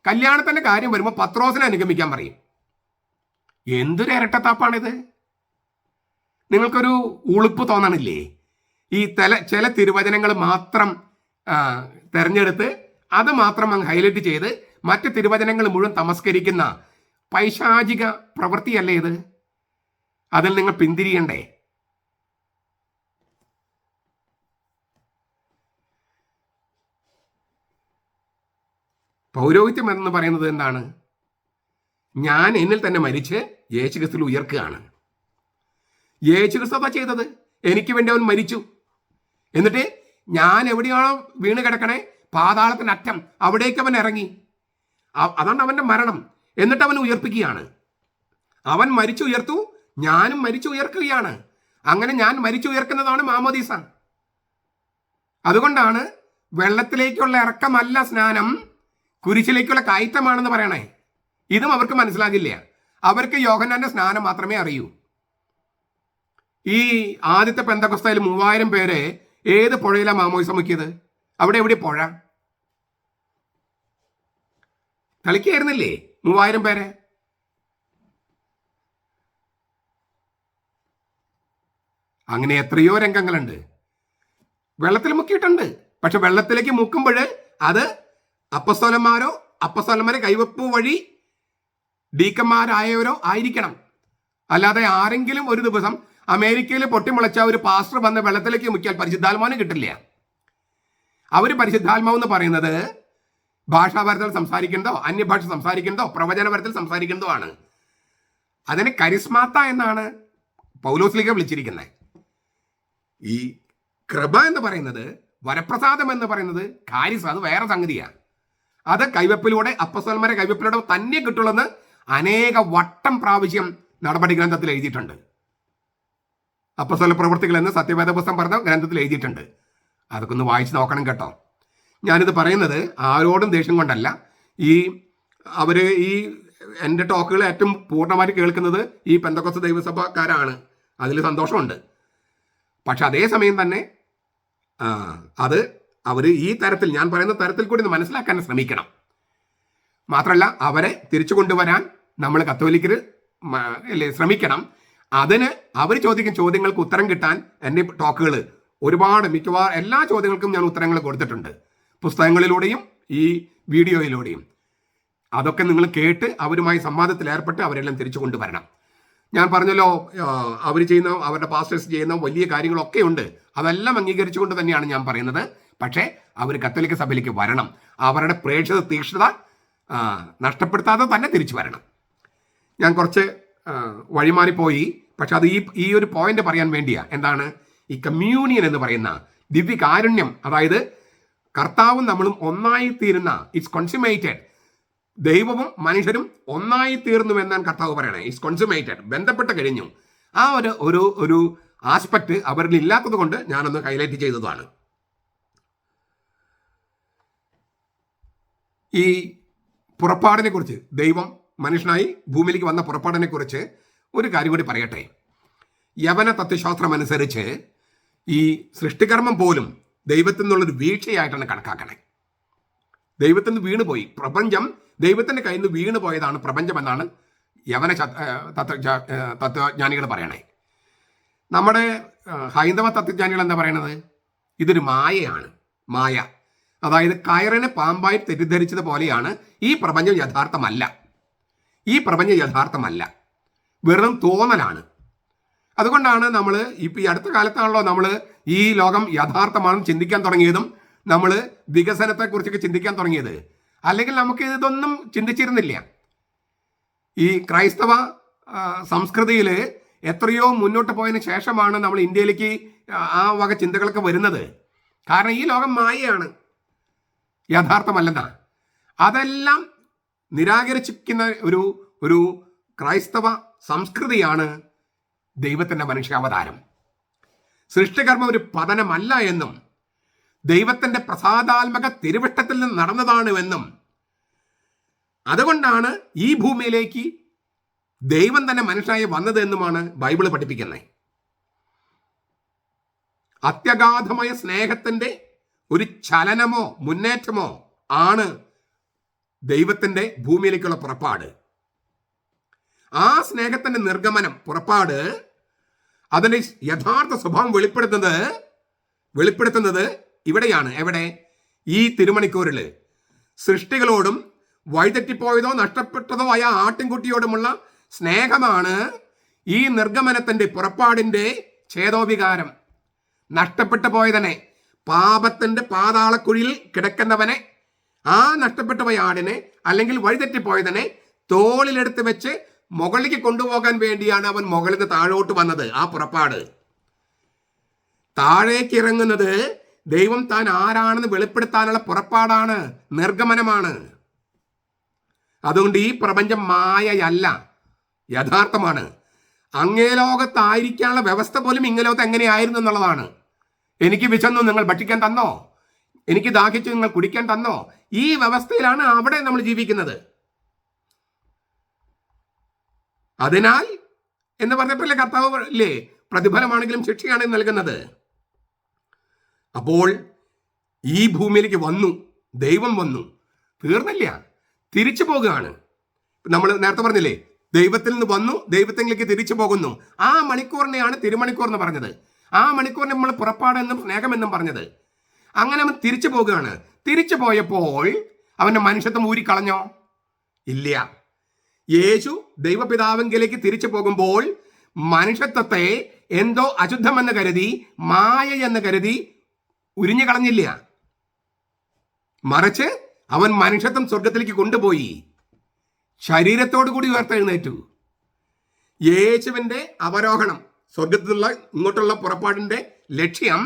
കല്യാണത്തിന്റെ കാര്യം വരുമ്പോൾ പത്രോസിനെ അനുഗമിക്കാൻ പറയും. എന്തൊരു ഇരട്ടത്താപ്പാണിത്! നിങ്ങൾക്കൊരു ഉളുപ്പ് തോന്നണില്ലേ? ഈ ചില തിരുവചനങ്ങൾ മാത്രം തെരഞ്ഞെടുത്ത് അത് മാത്രം അങ്ങ് ഹൈലൈറ്റ് ചെയ്ത് മറ്റ് തിരുവചനങ്ങൾ മുഴുവൻ തമസ്കരിക്കുന്ന പൈശാചിക പ്രവൃത്തിയല്ലേ ഇത്? അതിൽ നിങ്ങൾ പിന്തിരിയണ്ടേ? പൗരോഹിത്യം എന്ന് പറയുന്നത് എന്താണ്? ഞാൻ എന്നിൽ തന്നെ മരിച്ച് യേശുക്രിസ്തുവിൽ ഉയർക്കുകയാണ്. യേശുക്രിസ്തു അതാ ചെയ്തത്. എനിക്ക് വേണ്ടി അവൻ മരിച്ചു. എന്നിട്ട് ഞാൻ എവിടെയാണോ വീണ് കിടക്കണേ, പാതാളത്തിൻ്റെ അറ്റം, അവിടേക്ക് അവൻ ഇറങ്ങി. അതാണ് അവൻ്റെ മരണം. എന്നിട്ട് അവൻ ഉയർപ്പിക്കുകയാണ്. അവൻ മരിച്ചു ഉയർത്തു, ഞാനും മരിച്ചു ഉയർക്കുകയാണ്. അങ്ങനെ ഞാൻ മരിച്ചു ഉയർക്കുന്നതാണ് മാമോദീസ. അതുകൊണ്ടാണ് വെള്ളത്തിലേക്കുള്ള ഇറക്കമല്ല സ്നാനം, കുരിശിലേക്കുള്ള കയറ്റമാണെന്ന് പറയണേ. ഇതും അവർക്ക് മനസ്സിലാകില്ല. അവർക്ക് യോഹന്നാന്റെ സ്നാനം മാത്രമേ അറിയൂ. ഈ ആദ്യത്തെ പെന്തക്കോസ്തയിൽ 3000 പേരെ ഏത് പുഴയിലാണ് മാമോദിസ മുക്കിയത്? അവിടെ എവിടെ പുഴ? കളിക്കായിരുന്നില്ലേ 3000 പേരെ? അങ്ങനെ എത്രയോ രംഗങ്ങളുണ്ട്. വെള്ളത്തിൽ മുക്കിയിട്ടുണ്ട്. പക്ഷെ വെള്ളത്തിലേക്ക് മുക്കുമ്പോൾ അത് അപ്പസ്തോലന്മാരെ കൈവപ്പ് വഴി ഡീക്കന്മാരായവരോ ആയിരിക്കണം. അല്ലാതെ ആരെങ്കിലും ഒരു ദിവസം അമേരിക്കയിൽ പൊട്ടിമുളച്ച ഒരു പാസ്റ്റർ വന്ന് വെള്ളത്തിലേക്ക് മുക്കിയാൽ പരിശുദ്ധാത്മാവിന് കിട്ടില്ല. അവർ പരിശുദ്ധാത്മാവ് എന്ന് പറയുന്നത് ഭാഷാപരത്തിൽ സംസാരിക്കുന്നതോ അന്യഭാഷ സംസാരിക്കുന്നതോ പ്രവചനപരത്തിൽ സംസാരിക്കുന്നതോ ആണ്. അതിന് കരിസ്മാത്ത എന്നാണ് പൗലോസ്ലീഹ വിളിച്ചിരിക്കുന്നത്. ഈ കൃപ എന്ന് പറയുന്നത്, വരപ്രസാദം എന്ന് പറയുന്നത്, കാരിസ്, അത് വേറെ സംഗതിയാണ്. അത് കൈവപ്പിലൂടെ അപ്പസ്തോലന്മാരെ കൈവപ്പിലൂടെ തന്നെ കിട്ടുള്ളെന്ന് അനേക വട്ടം പ്രാവശ്യം നടപടി ഗ്രന്ഥത്തിൽ എഴുതിയിട്ടുണ്ട്. അപ്പസ്തോല പ്രവൃത്തികൾ എന്ന് സത്യവേദ പുസ്തകം പറഞ്ഞ ഗ്രന്ഥത്തിൽ എഴുതിയിട്ടുണ്ട്. അതൊക്കെ ഒന്ന് വായിച്ച് നോക്കണം കേട്ടോ. ഞാനിത് പറയുന്നത് ആരോടും ദേഷ്യം കൊണ്ടല്ല. ഈ എൻ്റെ ടോക്കുകൾ ഏറ്റവും പൂർണ്ണമായിട്ട് കേൾക്കുന്നത് ഈ പെന്തക്കോസ്ത് ദൈവസഭക്കാരാണ്. അതിൽ സന്തോഷമുണ്ട്. പക്ഷെ അതേസമയം തന്നെ അത് അവർ ഈ തരത്തിൽ, ഞാൻ പറയുന്ന തരത്തിൽ കൂടി ഒന്ന് മനസ്സിലാക്കാൻ ശ്രമിക്കണം. മാത്രമല്ല അവരെ തിരിച്ചു കൊണ്ടുവരാൻ നമ്മൾ കത്തോലിക്കർ ശ്രമിക്കണം. അതിന് അവർ ചോദിക്കുന്ന ചോദ്യങ്ങൾക്ക് ഉത്തരം കിട്ടാൻ എൻ്റെ ടോക്കുകൾ ഒരുപാട്, മിക്കവാറും എല്ലാ ചോദ്യങ്ങൾക്കും ഞാൻ ഉത്തരങ്ങൾ കൊടുത്തിട്ടുണ്ട്, പുസ്തകങ്ങളിലൂടെയും ഈ വീഡിയോയിലൂടെയും. അതൊക്കെ നിങ്ങൾ കേട്ട് അവരുമായി സംവാദത്തിൽ ഏർപ്പെട്ട് അവരെല്ലാം തിരിച്ചു കൊണ്ടുവരണം. ഞാൻ പറഞ്ഞല്ലോ, അവരുടെ പാസ്റ്റേഴ്സ് ചെയ്യുന്ന വലിയ കാര്യങ്ങളൊക്കെ ഉണ്ട്. അതെല്ലാം അംഗീകരിച്ചുകൊണ്ട് തന്നെയാണ് ഞാൻ പറയുന്നത്. പക്ഷേ അവർ കത്തോലിക്ക സഭയിലേക്ക് വരണം. അവരുടെ പ്രേക്ഷിത തീക്ഷ്ണത നഷ്ടപ്പെടുത്താതെ തന്നെ തിരിച്ചു വരണം. ഞാൻ കുറച്ച് വഴിമാറിപ്പോയി, പക്ഷെ അത് ഈ ഒരു പോയിന്റ് പറയാൻ വേണ്ടിയാ. എന്താണ് ഈ കമ്മ്യൂണിയൻ എന്ന് പറയുന്ന ദിവ്യകാരുണ്യം? അതായത് കർത്താവും നമ്മളും ഒന്നായി തീരുന്ന, ഇറ്റ്സ് കോൺസുമേറ്റഡ്. ദൈവവും മനുഷ്യരും ഒന്നായി തീർന്നു എന്നാണ് കർത്താവ് പറയണേ. ഇറ്റ്സ് കോൺസുമേറ്റഡ്, ബന്ധപ്പെട്ട് കഴിഞ്ഞു. ആ ഒരു ആസ്പെക്ട് അവരിൽ ഇല്ലാത്തത് കൊണ്ട് ഞാനൊന്ന് ഹൈലൈറ്റ് ചെയ്തതാണ്. ഈ പുറപ്പാടിനെ കുറിച്ച്, ദൈവം മനുഷ്യനായി ഭൂമിയിലേക്ക് വന്ന പുറപ്പാടിനെ കുറിച്ച് ഒരു കാര്യം കൂടി പറയട്ടെ. യവന തത്വശാസ്ത്രം അനുസരിച്ച് ഈ സൃഷ്ടികർമ്മം പോലും ദൈവത്തിൽ നിന്നുള്ളൊരു വീഴ്ചയായിട്ടാണ് കണക്കാക്കണേ. ദൈവത്തിൽ നിന്ന് വീണുപോയി, പ്രപഞ്ചം ദൈവത്തിൻ്റെ കയ്യിൽ നിന്ന് വീണു പോയതാണ് പ്രപഞ്ചം എന്നാണ് യവന തത്വജ്ഞാനികൾ പറയണേ. നമ്മുടെ ഹൈന്ദവ തത്വജ്ഞാനികൾ എന്താ പറയണത്? ഇതൊരു മായയാണ്, മായ. അതായത് കയറിനെ പാമ്പായി തെറ്റിദ്ധരിച്ചത് പോലെയാണ് ഈ പ്രപഞ്ചം. യഥാർത്ഥമല്ല, ഈ പ്രപഞ്ചം യഥാർത്ഥമല്ല, വെറും തോന്നലാണ്. അതുകൊണ്ടാണ് നമ്മൾ ഇപ്പം ഈ അടുത്ത കാലത്താണല്ലോ നമ്മൾ ഈ ലോകം യഥാർത്ഥമാണെന്ന് ചിന്തിക്കാൻ തുടങ്ങിയതും നമ്മൾ വികസനത്തെക്കുറിച്ചൊക്കെ ചിന്തിക്കാൻ തുടങ്ങിയത്. അല്ലെങ്കിൽ നമുക്ക് ഇതൊന്നും ചിന്തിച്ചിരുന്നില്ല. ഈ ക്രൈസ്തവ സംസ്കൃതിയിൽ എത്രയോ മുന്നോട്ട് പോയതിന് ശേഷമാണ് നമ്മൾ ഇന്ത്യയിലേക്ക് ആ വക ചിന്തകളൊക്കെ വരുന്നത്. കാരണം ഈ ലോകം മായയാണ്, യഥാർത്ഥമല്ലെന്നാ. അതെല്ലാം നിരാകരിച്ചിരിക്കുന്ന ഒരു ക്രൈസ്തവ സംസ്കൃതിയാണ് ദൈവത്തിൻ്റെ മനുഷ്യാവതാരം. സൃഷ്ടികർമ്മം ഒരു പതനമല്ല എന്നും ദൈവത്തിൻ്റെ പ്രസാദാത്മക തിരുവിഷ്ടത്തിൽ നിന്ന് നടന്നതാണ് എന്നും, അതുകൊണ്ടാണ് ഈ ഭൂമിയിലേക്ക് ദൈവം തന്നെ മനുഷ്യനായി വന്നത് എന്നുമാണ് ബൈബിള് പഠിപ്പിക്കുന്നത്. അത്യഗാധമായ സ്നേഹത്തിൻ്റെ ഒരു ചലനമോ മുന്നേറ്റമോ ആണ് ദൈവത്തിൻ്റെ ഭൂമിയിലേക്കുള്ള പുറപ്പാട്. ആ സ്നേഹത്തിൻ്റെ നിർഗമനം, പുറപ്പാട്, അതിൻ്റെ യഥാർത്ഥ സ്വഭാവം വെളിപ്പെടുത്തുന്നത് ഇവിടെയാണ്. എവിടെ? ഈ തിരുമണിക്കൂറിൽ സൃഷ്ടികളോടും വഴിതെറ്റിപ്പോയതോ നഷ്ടപ്പെട്ടതോ ആയ ആട്ടിൻകുട്ടിയോടുമുള്ള സ്നേഹമാണ് ഈ നിർഗമനത്തിൻ്റെ, പുറപ്പാടിൻ്റെ ഛേദോവികാരം. നഷ്ടപ്പെട്ടു പോയതനെ, പാപത്തിൻ്റെ പാതാളക്കുഴിയിൽ കിടക്കുന്നവനെ, ആ നഷ്ടപ്പെട്ടു പോയ ആടിനെ അല്ലെങ്കിൽ വഴിതെറ്റിപ്പോയതിനെ തോളിലെടുത്ത് വെച്ച് മുകളിലേക്ക് കൊണ്ടുപോകാൻ വേണ്ടിയാണ് അവൻ മുകളിൽ നിന്ന് താഴോട്ട് വന്നത്. ആ പുറപ്പാട് താഴേക്ക് ഇറങ്ങുന്നത് ദൈവം താൻ ആരാണെന്ന് വെളിപ്പെടുത്താനുള്ള പുറപ്പാടാണ്, നിർഗമനമാണ്. അതുകൊണ്ട് ഈ പ്രപഞ്ചം മായയല്ല, യഥാർത്ഥമാണ്. അങ്ങേ ലോകത്തായിരിക്കാനുള്ള വ്യവസ്ഥ പോലും ഇങ്ങേ ലോകത്ത് എങ്ങനെയായിരുന്നു എന്നുള്ളതാണ്. എനിക്ക് വിശന്നു, നിങ്ങൾ ഭക്ഷിക്കാൻ തന്നോ? എനിക്ക് ദാഹിച്ചു, നിങ്ങൾ കുടിക്കാൻ തന്നോ? ഈ വ്യവസ്ഥയിലാണ് അവിടെ നമ്മൾ ജീവിക്കുന്നത്. അതിനാൽ എന്ന് പറഞ്ഞപ്പോഴല്ലേ കർത്താവ് ഇല്ലേ, പ്രതിഫലമാണെങ്കിലും ശിക്ഷയാണ് നൽകുന്നത്. അപ്പോൾ ഈ ഭൂമിയിലേക്ക് വന്നു, ദൈവം വന്നു, തീർന്നില്ല, തിരിച്ചു പോകുകയാണ്. നമ്മൾ നേരത്തെ പറഞ്ഞില്ലേ, ദൈവത്തിൽ നിന്ന് വന്നു, ദൈവത്തിലേക്ക് തിരിച്ചു പോകുന്നു. ആ മണിക്കൂറിനെയാണ് തിരുമണിക്കൂർ എന്ന് പറഞ്ഞത്. ആ മണിക്കൂറിനെ നമ്മൾ പുറപ്പാടെന്നും സ്നേഹമെന്നും പറഞ്ഞത്. അങ്ങനെ അവൻ തിരിച്ചു പോകുകയാണ്. തിരിച്ചു പോയപ്പോൾ അവൻ്റെ മനുഷ്യത്വം ഊരിക്കളഞ്ഞോ? ഇല്ല. യേശു ദൈവപിതാവിലേക്ക് തിരിച്ചു പോകുമ്പോൾ മനുഷ്യത്വത്തെ എന്തോ അശുദ്ധമെന്ന് കരുതി, മായ എന്ന് കരുതി ഉരിഞ്ഞു കളഞ്ഞില്ല. മറിച്ച് അവൻ മനുഷ്യത്വം സ്വർഗത്തിലേക്ക് കൊണ്ടുപോയി, ശരീരത്തോടു കൂടി ഉയർത്തെഴുന്നേറ്റു. യേശുവിൻ്റെ അവരോഹണം, സ്വർഗത്തിലുള്ള ഇങ്ങോട്ടുള്ള പുറപ്പാടിൻ്റെ ലക്ഷ്യം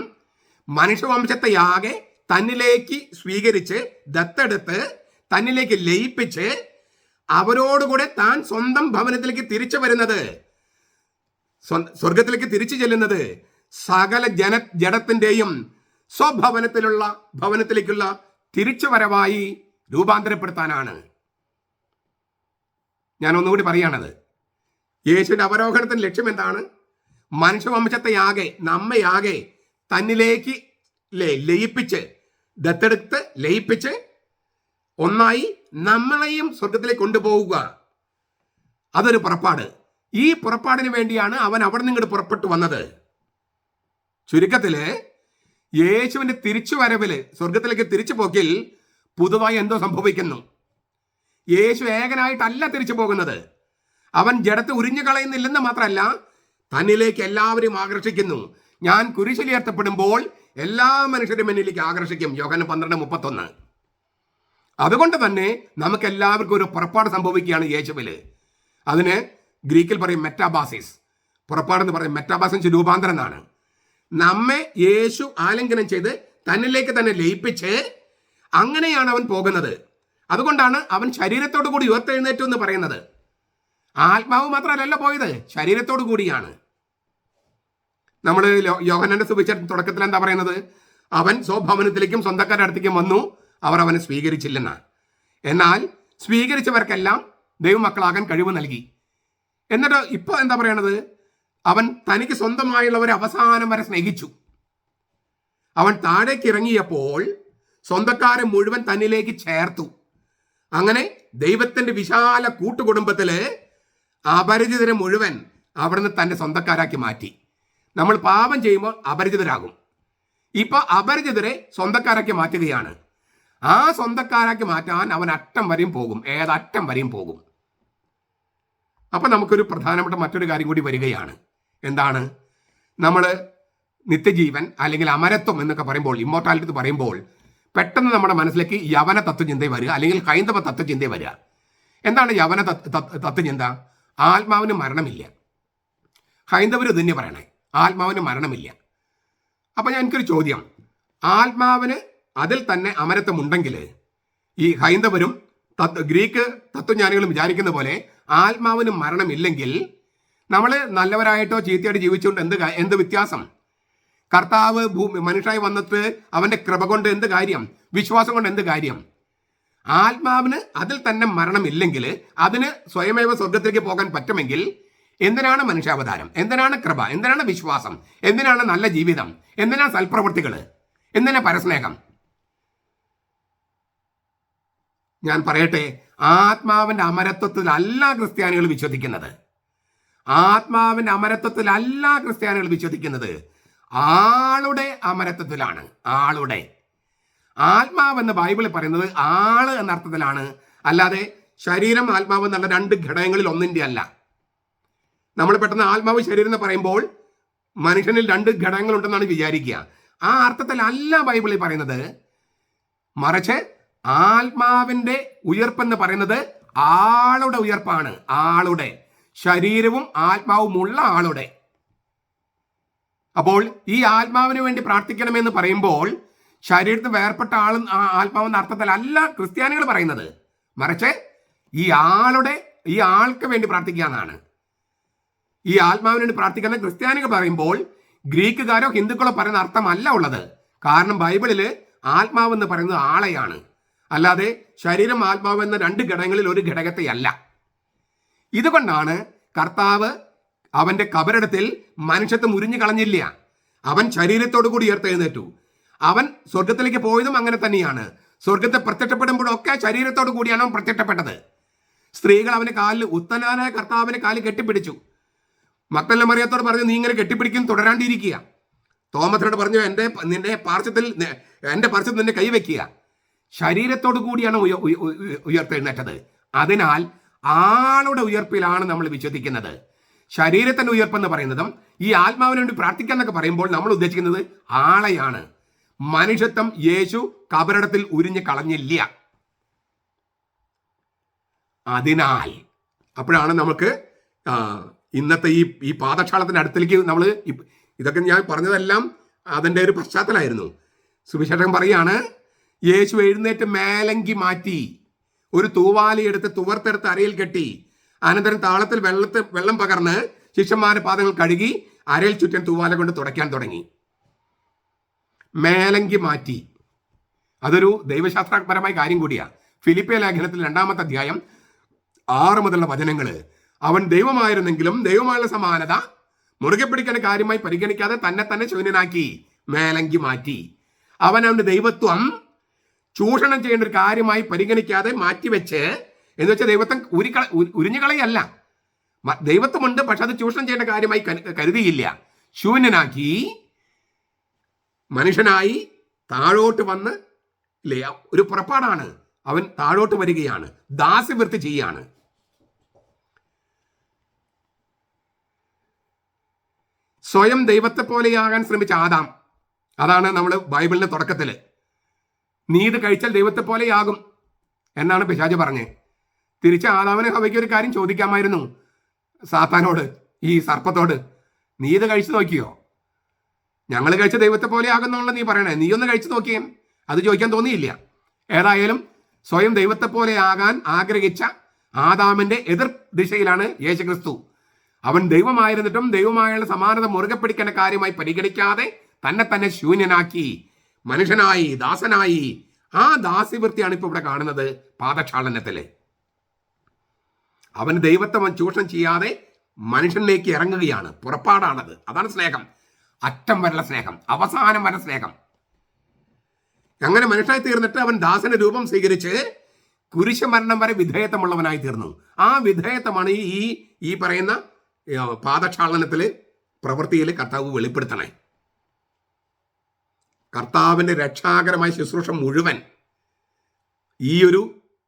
മനുഷ്യവംശത്തെയാകെ തന്നിലേക്ക് സ്വീകരിച്ച്, ദത്തെടുത്ത്, തന്നിലേക്ക് ലയിപ്പിച്ച് അവരോടുകൂടെ താൻ സ്വന്തം ഭവനത്തിലേക്ക് തിരിച്ചു വരുന്നത്, സ്വർഗത്തിലേക്ക് തിരിച്ചു ചെല്ലുന്നത് സകല ജഡത്തിൻ്റെയും ഭവനത്തിലേക്കുള്ള തിരിച്ചുവരവായി രൂപാന്തരപ്പെടുത്താനാണ്. ഞാൻ ഒന്നുകൂടി പറയുകയാണത്. യേശുവിൻ്റെ അവരോഹണത്തിൻ്റെ ലക്ഷ്യം എന്താണ്? മനുഷ്യവംശത്തെയാകെ, നമ്മയാകെ തന്നിലേക്ക് ലയിപ്പിച്ച്, ദത്തെടുത്ത് ലയിപ്പിച്ച് ഒന്നായി നമ്മളെയും സ്വർഗത്തിലേക്ക് കൊണ്ടുപോവുക. അതൊരു പുറപ്പാട്. ഈ പുറപ്പാടിന് വേണ്ടിയാണ് അവൻ അവിടെ നിന്ന് ഇങ്ങോട്ട് പുറപ്പെട്ടു വന്നത്. ചുരുക്കത്തിൽ യേശുവിൻ്റെ തിരിച്ചുവരവില്, സ്വർഗത്തിലേക്ക് തിരിച്ചു പോക്കിൽ പുതുതായി എന്തോ സംഭവിക്കുന്നു. യേശു ഏകനായിട്ടല്ല തിരിച്ചു പോകുന്നത്. അവൻ ജഡത്തെ ഉരിഞ്ഞു കളയുന്നില്ലെന്ന് മാത്രമല്ല, തന്നിലേക്ക് എല്ലാവരും ആകർഷിക്കുന്നു. ഞാൻ കുരിശിലേർത്തപ്പെടുമ്പോൾ എല്ലാ മനുഷ്യരും എന്നിലേക്ക് ആകർഷിക്കും. യോഹന്നാൻ 12:31. അതുകൊണ്ട് തന്നെ നമുക്ക് എല്ലാവർക്കും ഒരു പുറപ്പാട് സംഭവിക്കുകയാണ് യേശുവിൽ. അതിന് ഗ്രീക്കിൽ പറയും മെറ്റാബാസിസ്. പുറപ്പാടെന്ന് പറയും മെറ്റാബാസിസ് രൂപാന്തരം എന്നാണ്. നമ്മെ യേശു ആലിംഗനം ചെയ്ത് തന്നിലേക്ക് തന്നെ ലയിപ്പിച്ച് അങ്ങനെയാണ് അവൻ പോകുന്നത്. അതുകൊണ്ടാണ് അവൻ ശരീരത്തോടു കൂടി ഉയർത്തെഴുന്നേറ്റു എന്ന് പറയുന്നത്. ആത്മാവ് മാത്രമല്ല പോയത്, ശരീരത്തോടു കൂടിയാണ്. നമ്മൾ യോഹന്നാന്റെ സുവിശേഷത്തിന്റെ തുടക്കത്തിൽ എന്താ പറയുന്നത്? അവൻ സ്വഭവനത്തിലേക്കും സ്വന്തക്കാരുടെ അടുത്തേക്കും വന്നു, അവർ അവനെ സ്വീകരിച്ചില്ലെന്നാണ്. എന്നാൽ സ്വീകരിച്ചവർക്കെല്ലാം ദൈവമക്കളാകാൻ കഴിവ് നൽകി. എന്നിട്ട് ഇപ്പോൾ എന്താ പറയണത്? അവൻ തനിക്ക് സ്വന്തമായുള്ളവരെ അവസാനം വരെ സ്നേഹിച്ചു. അവൻ താഴേക്ക് ഇറങ്ങിയപ്പോൾ സ്വന്തക്കാരെ മുഴുവൻ തന്നിലേക്ക് ചേർത്തു. അങ്ങനെ ദൈവത്തിന്റെ വിശാല കൂട്ടുകുടുംബത്തില് അപരിചിതരെ മുഴുവൻ അവിടുന്ന് തന്റെ സ്വന്തക്കാരാക്കി മാറ്റി. നമ്മൾ പാപം ചെയ്യുമ്പോൾ അപരിചിതരാകും. ഇപ്പൊ അപരിചിതരെ സ്വന്തക്കാരാക്കി മാറ്റുകയാണ്. ആ സ്വന്തക്കാരാക്കി മാറ്റാൻ അവൻ അറ്റം വരെയും പോകും, ഏതറ്റം വരെയും പോകും. അപ്പൊ നമുക്കൊരു പ്രധാനപ്പെട്ട മറ്റൊരു കാര്യം കൂടി വരികയാണ്. എന്താണ്? നമ്മൾ നിത്യജീവൻ അല്ലെങ്കിൽ അമരത്വം എന്നൊക്കെ പറയുമ്പോൾ, ഇമ്മോർട്ടാലിറ്റി പറയുമ്പോൾ പെട്ടെന്ന് നമ്മുടെ മനസ്സിലേക്ക് യവന തത്വചിന്ത വരിക, അല്ലെങ്കിൽ ഹൈന്ദവ തത്വചിന്ത വരിക. എന്താണ് യവന തത്വചിന്ത? ആത്മാവിന് മരണമില്ല. ഹൈന്ദവർ ഇത് തന്നെ പറയണേ, ആത്മാവിന് മരണമില്ല. അപ്പൊ എനിക്കൊരു ചോദ്യം, ആത്മാവിന് അതിൽ തന്നെ അമരത്വമുണ്ടെങ്കിൽ ഈ ഹൈന്ദവരും ഗ്രീക്ക് തത്വജ്ഞാനികളും വിചാരിക്കുന്ന പോലെ ആത്മാവിന് മരണമില്ലെങ്കിൽ നമ്മൾ നല്ലവരായിട്ടോ ചീത്തയായിട്ട് ജീവിച്ചുകൊണ്ട് എന്ത് വ്യത്യാസം? കർത്താവ് മനുഷ്യനായി വന്നിട്ട് അവന്റെ കൃപ കൊണ്ട് എന്ത് കാര്യം? വിശ്വാസം കൊണ്ട് എന്ത് കാര്യം? ആത്മാവിന് അതിൽ തന്നെ മരണമില്ലെങ്കിൽ, അതിന് സ്വയമേവ സ്വർഗത്തിലേക്ക് പോകാൻ പറ്റുമെങ്കിൽ എന്തിനാണ് മനുഷ്യാവതാരം? എന്തിനാണ് കൃപ? എന്തിനാണ് വിശ്വാസം? എന്തിനാണ് നല്ല ജീവിതം? എന്തിനാണ് സൽപ്രവൃത്തികൾ? എന്തിനാ പരസ്നേഹം? ഞാൻ പറയട്ടെ, ആത്മാവിന്റെ അമരത്വത്തിലല്ല ക്രിസ്ത്യാനികൾ വിശ്വസിക്കുന്നത്. ആത്മാവിന്റെ അമരത്വത്തിലല്ല ക്രിസ്ത്യാനികൾ വിശ്വസിക്കുന്നത്, ആളുടെ അമരത്വത്തിലാണ്. ആളുടെ ആത്മാവെന്ന് ബൈബിളിൽ പറയുന്നത് ആള് എന്ന അർത്ഥത്തിലാണ്, അല്ലാതെ ശരീരം ആത്മാവ് എന്നുള്ള രണ്ട് ഘടകങ്ങളിൽ ഒന്നിന്റെ അല്ല. നമ്മൾ പെട്ടെന്ന് ആത്മാവ് ശരീരം എന്ന് പറയുമ്പോൾ മനുഷ്യനിൽ രണ്ട് ഘടകങ്ങൾ ഉണ്ടെന്നാണ് വിചാരിക്കുക. ആ അർത്ഥത്തിലല്ല ബൈബിളിൽ പറയുന്നത്. മറിച്ച് ആത്മാവിന്റെ ഉയർപ്പെന്ന് പറയുന്നത് ആളുടെ ഉയർപ്പാണ്. ആളുടെ ശരീരവും ആത്മാവുമുള്ള ആളുടെ. അപ്പോൾ ഈ ആത്മാവിന് വേണ്ടി പ്രാർത്ഥിക്കണമെന്ന് പറയുമ്പോൾ ശരീരത്തിൽ വേർപെട്ട ആത്മാവെന്ന അർത്ഥത്തിലല്ല ക്രിസ്ത്യാനികൾ പറയുന്നത്. മറിച്ച് ഈ ആൾക്ക് വേണ്ടി പ്രാർത്ഥിക്കുക എന്നാണ്. ഈ ആത്മാവിന് വേണ്ടി പ്രാർത്ഥിക്കുന്ന ക്രിസ്ത്യാനികൾ പറയുമ്പോൾ ഗ്രീക്കുകാരോ ഹിന്ദുക്കളോ പറയുന്ന അർത്ഥമല്ല ഉള്ളത്. കാരണം ബൈബിളില് ആത്മാവെന്ന് പറയുന്നത് ആളെയാണ്, അല്ലാതെ ശരീരം ആത്മാവ് എന്ന രണ്ട് ഘടകങ്ങളിൽ ഒരു ഘടകത്തെയല്ല. ഇതുകൊണ്ടാണ് കർത്താവ് അവന്റെ കബറിടത്തിൽ മനുഷ്യത്വം ഉരിഞ്ഞു കളഞ്ഞില്ല. അവൻ ശരീരത്തോടു കൂടി ഉയർത്തെഴുന്നേറ്റു. അവൻ സ്വർഗത്തിലേക്ക് പോയതും അങ്ങനെ തന്നെയാണ്. സ്വർഗത്തെ പ്രത്യക്ഷപ്പെടുമ്പോഴൊക്കെ ശരീരത്തോടു കൂടിയാണ് അവൻ പ്രത്യക്ഷപ്പെട്ടത്. സ്ത്രീകൾ അവന്റെ കാലിൽ, ഉത്തനാനായ കർത്താവിന്റെ കാലിൽ കെട്ടിപ്പിടിച്ചു. മഗ്ദലന മറിയത്തോട് പറഞ്ഞു, നീ ഇങ്ങനെ കെട്ടിപ്പിടിക്കും, തുടരാണ്ടിരിക്കുക. തോമസിനോട് പറഞ്ഞു, എൻ്റെ പാർശ്വത്തിൽ നിന്നെ കൈവയ്ക്കുക. ശരീരത്തോടു കൂടിയാണ് ഉയർത്തെഴുന്നേറ്റത്. അതിനാൽ ആളുടെ ഉയർപ്പിലാണ് നമ്മൾ വിശ്വസിക്കുന്നത്. ശരീരത്തിന്റെ ഉയർപ്പെന്ന് പറയുന്നതും ഈ ആത്മാവിന് വേണ്ടി പ്രാർത്ഥിക്കുക എന്നൊക്കെ പറയുമ്പോൾ നമ്മൾ ഉദ്ദേശിക്കുന്നത് ആളെയാണ്. മനുഷ്യത്വം യേശു കബറിടത്തിൽ ഉരിഞ്ഞു കളഞ്ഞില്ല. അതിനാൽ അപ്പോഴാണ് നമുക്ക് ഇന്നത്തെ ഈ പാദക്ഷാളത്തിന്റെ അടുത്തേക്ക് നമ്മൾ, ഇതൊക്കെ ഞാൻ പറഞ്ഞതെല്ലാം അതിൻ്റെ ഒരു പശ്ചാത്തലമായിരുന്നു. സുവിശേഷം പറയാണ്, യേശു എഴുന്നേറ്റ് മേലങ്കി മാറ്റി, ഒരു തൂവാലി എടുത്ത് തുവർത്തെടുത്ത് അരയിൽ കെട്ടി, അനന്തരം താളത്തിൽ വെള്ളം പകർന്ന് ശിഷ്യന്മാരുടെ പാദങ്ങൾ കഴുകി അരയിൽ ചുറ്റൻ തൂവാല കൊണ്ട് തുടയ്ക്കാൻ തുടങ്ങി. മേലങ്കി മാറ്റി, അതൊരു ദൈവശാസ്ത്രപരമായ കാര്യം കൂടിയാണ്. ഫിലിപ്പിയ ലേഖനത്തിൽ 2-ാമത്തെ അധ്യായം 6 മുതലുള്ള വചനങ്ങൾ, അവൻ ദൈവമായിരുന്നെങ്കിലും ദൈവമായുള്ള സമാനത മുറുകെ പിടിക്കുന്ന കാര്യമായി പരിഗണിക്കാതെ തന്നെ ശൂന്യനാക്കി, മേലങ്കി മാറ്റി. അവന്റെ ദൈവത്വം ചൂഷണം ചെയ്യേണ്ട ഒരു കാര്യമായി പരിഗണിക്കാതെ മാറ്റിവെച്ച്, എന്ന് വെച്ചാൽ ദൈവത്വം ഉരിഞ്ഞുകളയല്ല, ദൈവത്വമുണ്ട്, പക്ഷെ അത് ചൂഷണം ചെയ്യേണ്ട കാര്യമായി കരുതിയില്ല. ശൂന്യനാക്കി, മനുഷ്യനായി താഴോട്ട് വന്ന്, ഇല്ലേ, ഒരു പുറപ്പാടാണ്. അവൻ താഴോട്ട് വരികയാണ്, ദാസ്യവൃത്തി ചെയ്യാണ്. സ്വയം ദൈവത്തെ പോലെയാകാൻ ശ്രമിച്ച ആദാം, അതാണ് നമ്മൾ ബൈബിളിന്റെ തുടക്കത്തില്, നീ ഇത് കഴിച്ചാൽ ദൈവത്തെ പോലെയാകും എന്നാണ് പിശാച് പറഞ്ഞത്. തിരിച്ച് ആദാമിനെ ഹവയ്ക്ക് ഒരു കാര്യം ചോദിക്കാമായിരുന്നു, സാത്താനോട്, ഈ സർപ്പത്തോട്, നീ ഇത് കഴിച്ചു നോക്കിയോ? ഞങ്ങൾ കഴിച്ച ദൈവത്തെ പോലെ ആകുന്നുള്ള നീ പറയണേ, നീ ഒന്ന് കഴിച്ചു നോക്കിയേ. അത് ചോദിക്കാൻ തോന്നിയില്ല. ഏതായാലും സ്വയം ദൈവത്തെ പോലെ ആകാൻ ആഗ്രഹിച്ച ആദാമിന്റെ എതിർ ദിശയിലാണ് യേശുക്രിസ്തു. അവൻ ദൈവമായിരുന്നിട്ടും ദൈവമായുള്ള സമാനത മുറുകെ പിടിക്കേണ്ട കാര്യമായി പരിഗണിക്കാതെ തന്നെ ശൂന്യനാക്കി, മനുഷ്യനായി, ദാസനായി. ആ ദാസ്യവൃത്തിയാണ് ഇപ്പോൾ ഇവിടെ കാണുന്നത് പാദക്ഷാളനത്തില്. അവൻ ദൈവത്തെ ചൂഷണം ചെയ്യാതെ മനുഷ്യനിലേക്ക് ഇറങ്ങുകയാണ്. പുറപ്പാടാണത്. അതാണ് സ്നേഹം. അറ്റം വരെയുള്ള സ്നേഹം, അവസാനം വരെ സ്നേഹം. അങ്ങനെ മനുഷ്യനായി തീർന്നിട്ട് അവൻ ദാസന്റെ രൂപം സ്വീകരിച്ച് കുരിശുമരണം വരെ വിധേയത്വമുള്ളവനായി തീർന്നു. ആ വിധേയത്വമാണ് ഈ പറയുന്ന പാദക്ഷാളനത്തില്, പ്രവൃത്തിയിൽ കർത്താവ് വെളിപ്പെടുത്തണേ. കർത്താവിന്റെ രക്ഷാകരമായ ശുശ്രൂഷ മുഴുവൻ ഈ ഒരു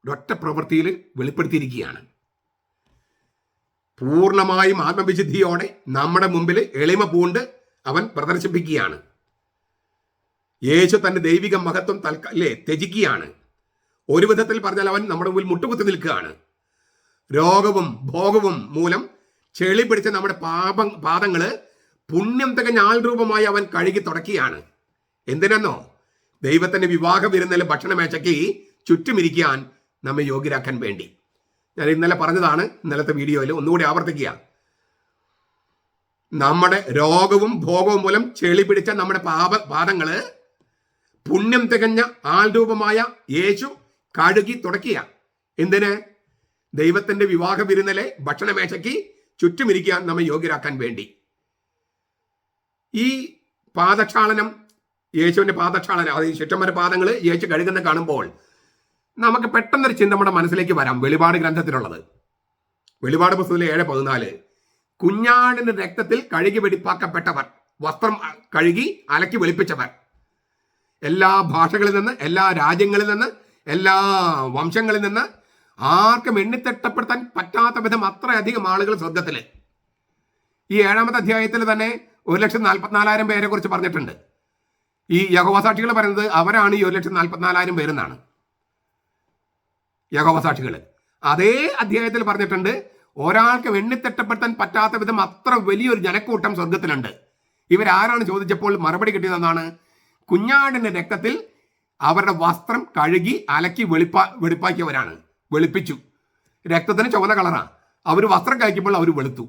ഒറ്റ പ്രവൃത്തിയിൽ വെളിപ്പെടുത്തിയിരിക്കുകയാണ്. പൂർണ്ണമായും ആത്മവിശുദ്ധിയോടെ നമ്മുടെ മുമ്പിൽ എളിമ പൂണ്ട് അവൻ പ്രദർശിപ്പിക്കുകയാണ്. യേശു തന്റെ ദൈവിക മഹത്വം ത്യജിക്കുകയാണ്. ഒരു വിധത്തിൽ പറഞ്ഞാൽ അവൻ നമ്മുടെ മുമ്പിൽ മുട്ടുകുത്തി നിൽക്കുകയാണ്. രോഗവും ഭോഗവും മൂലം ചെളി പിടിച്ച നമ്മുടെ പാദങ്ങള് പുണ്യം തികഞ്ഞ ആൾ രൂപമായി അവൻ കഴുകി തുടക്കുകയാണ്. എന്തിനെന്നോ? ദൈവത്തിന്റെ വിവാഹ വിരുന്നിലെ ഭക്ഷണമേശയ്ക്ക് ചുറ്റുമിരിക്കാൻ നമ്മെ യോഗ്യരാക്കാൻ വേണ്ടി. ഞാൻ ഇന്നലെ പറഞ്ഞതാണ്, ഇന്നലത്തെ വീഡിയോയിൽ ഒന്നുകൂടി ആവർത്തിക്കുക. നമ്മുടെ രോഗവും ഭോഗവും മൂലം ചെളി പിടിച്ച നമ്മുടെ പാദങ്ങള് പുണ്യം തികഞ്ഞ ആൾ രൂപമായ യേശു കഴുകി തുടക്കുക. എന്തിന്? ദൈവത്തിന്റെ വിവാഹ വിരുന്നിലെ ഭക്ഷണമേശയ്ക്ക് ചുറ്റുമിരിക്കാൻ നമ്മെ യോഗ്യരാക്കാൻ വേണ്ടി. ഈ പാദക്ഷാളനം, യേശുവിന്റെ പാദക്ഷാളനം, അതായത് ശിഷ്യന്മാരുടെ പാദങ്ങൾ യേശു കഴുകുന്ന കാണുമ്പോൾ നമുക്ക് പെട്ടെന്നൊരു ചിന്ത നമ്മുടെ മനസ്സിലേക്ക് വരാം. വെളിപാട് ഗ്രന്ഥത്തിലുള്ളത്, വെളിപാട് പുസ്തകത്തിലെ 7:14, കുഞ്ഞാടിന്റെ രക്തത്തിൽ കഴുകി വെടിപ്പാക്കപ്പെട്ടവർ, വസ്ത്രം കഴുകി അലക്കി വെളുപ്പിച്ചവർ, എല്ലാ ഭാഷകളിൽ നിന്ന്, എല്ലാ രാജ്യങ്ങളിൽ നിന്ന്, എല്ലാ വംശങ്ങളിൽ നിന്ന്, ആർക്കും എണ്ണിത്തിട്ടപ്പെടുത്താൻ പറ്റാത്ത വിധം അത്രയധികം ആളുകൾ സ്വർഗത്തില്. ഈ 7-ാമത്തെ അധ്യായത്തിൽ തന്നെ 1,44,000 പേരെ കുറിച്ച് പറഞ്ഞിട്ടുണ്ട്. ഈ യഹോവ സാക്ഷികൾ പറയുന്നത് അവരാണ് ഈ 1,44,000 പേരെന്നാണ്. യഹോവ സാക്ഷികൾ അതേ അധ്യായത്തിൽ പറഞ്ഞിട്ടുണ്ട്, ഒരാൾക്ക് എണ്ണിത്തിട്ടപ്പെടുത്താൻ പറ്റാത്ത വിധം അത്ര വലിയൊരു ജനക്കൂട്ടം സ്വർഗത്തിലുണ്ട്. ഇവരാരാണ് ചോദിച്ചപ്പോൾ മറുപടി കിട്ടിയതെന്നാണ്, കുഞ്ഞാടിന്റെ രക്തത്തിൽ അവരുടെ വസ്ത്രം കഴുകി അലക്കി വെളുപ്പാക്കിയവരാണ്. വെളുപ്പിച്ചു. രക്തത്തിന് ചുവന്ന കളറാണ്. അവർ വസ്ത്രം കഴിക്കുമ്പോൾ അവർ വെളുത്തു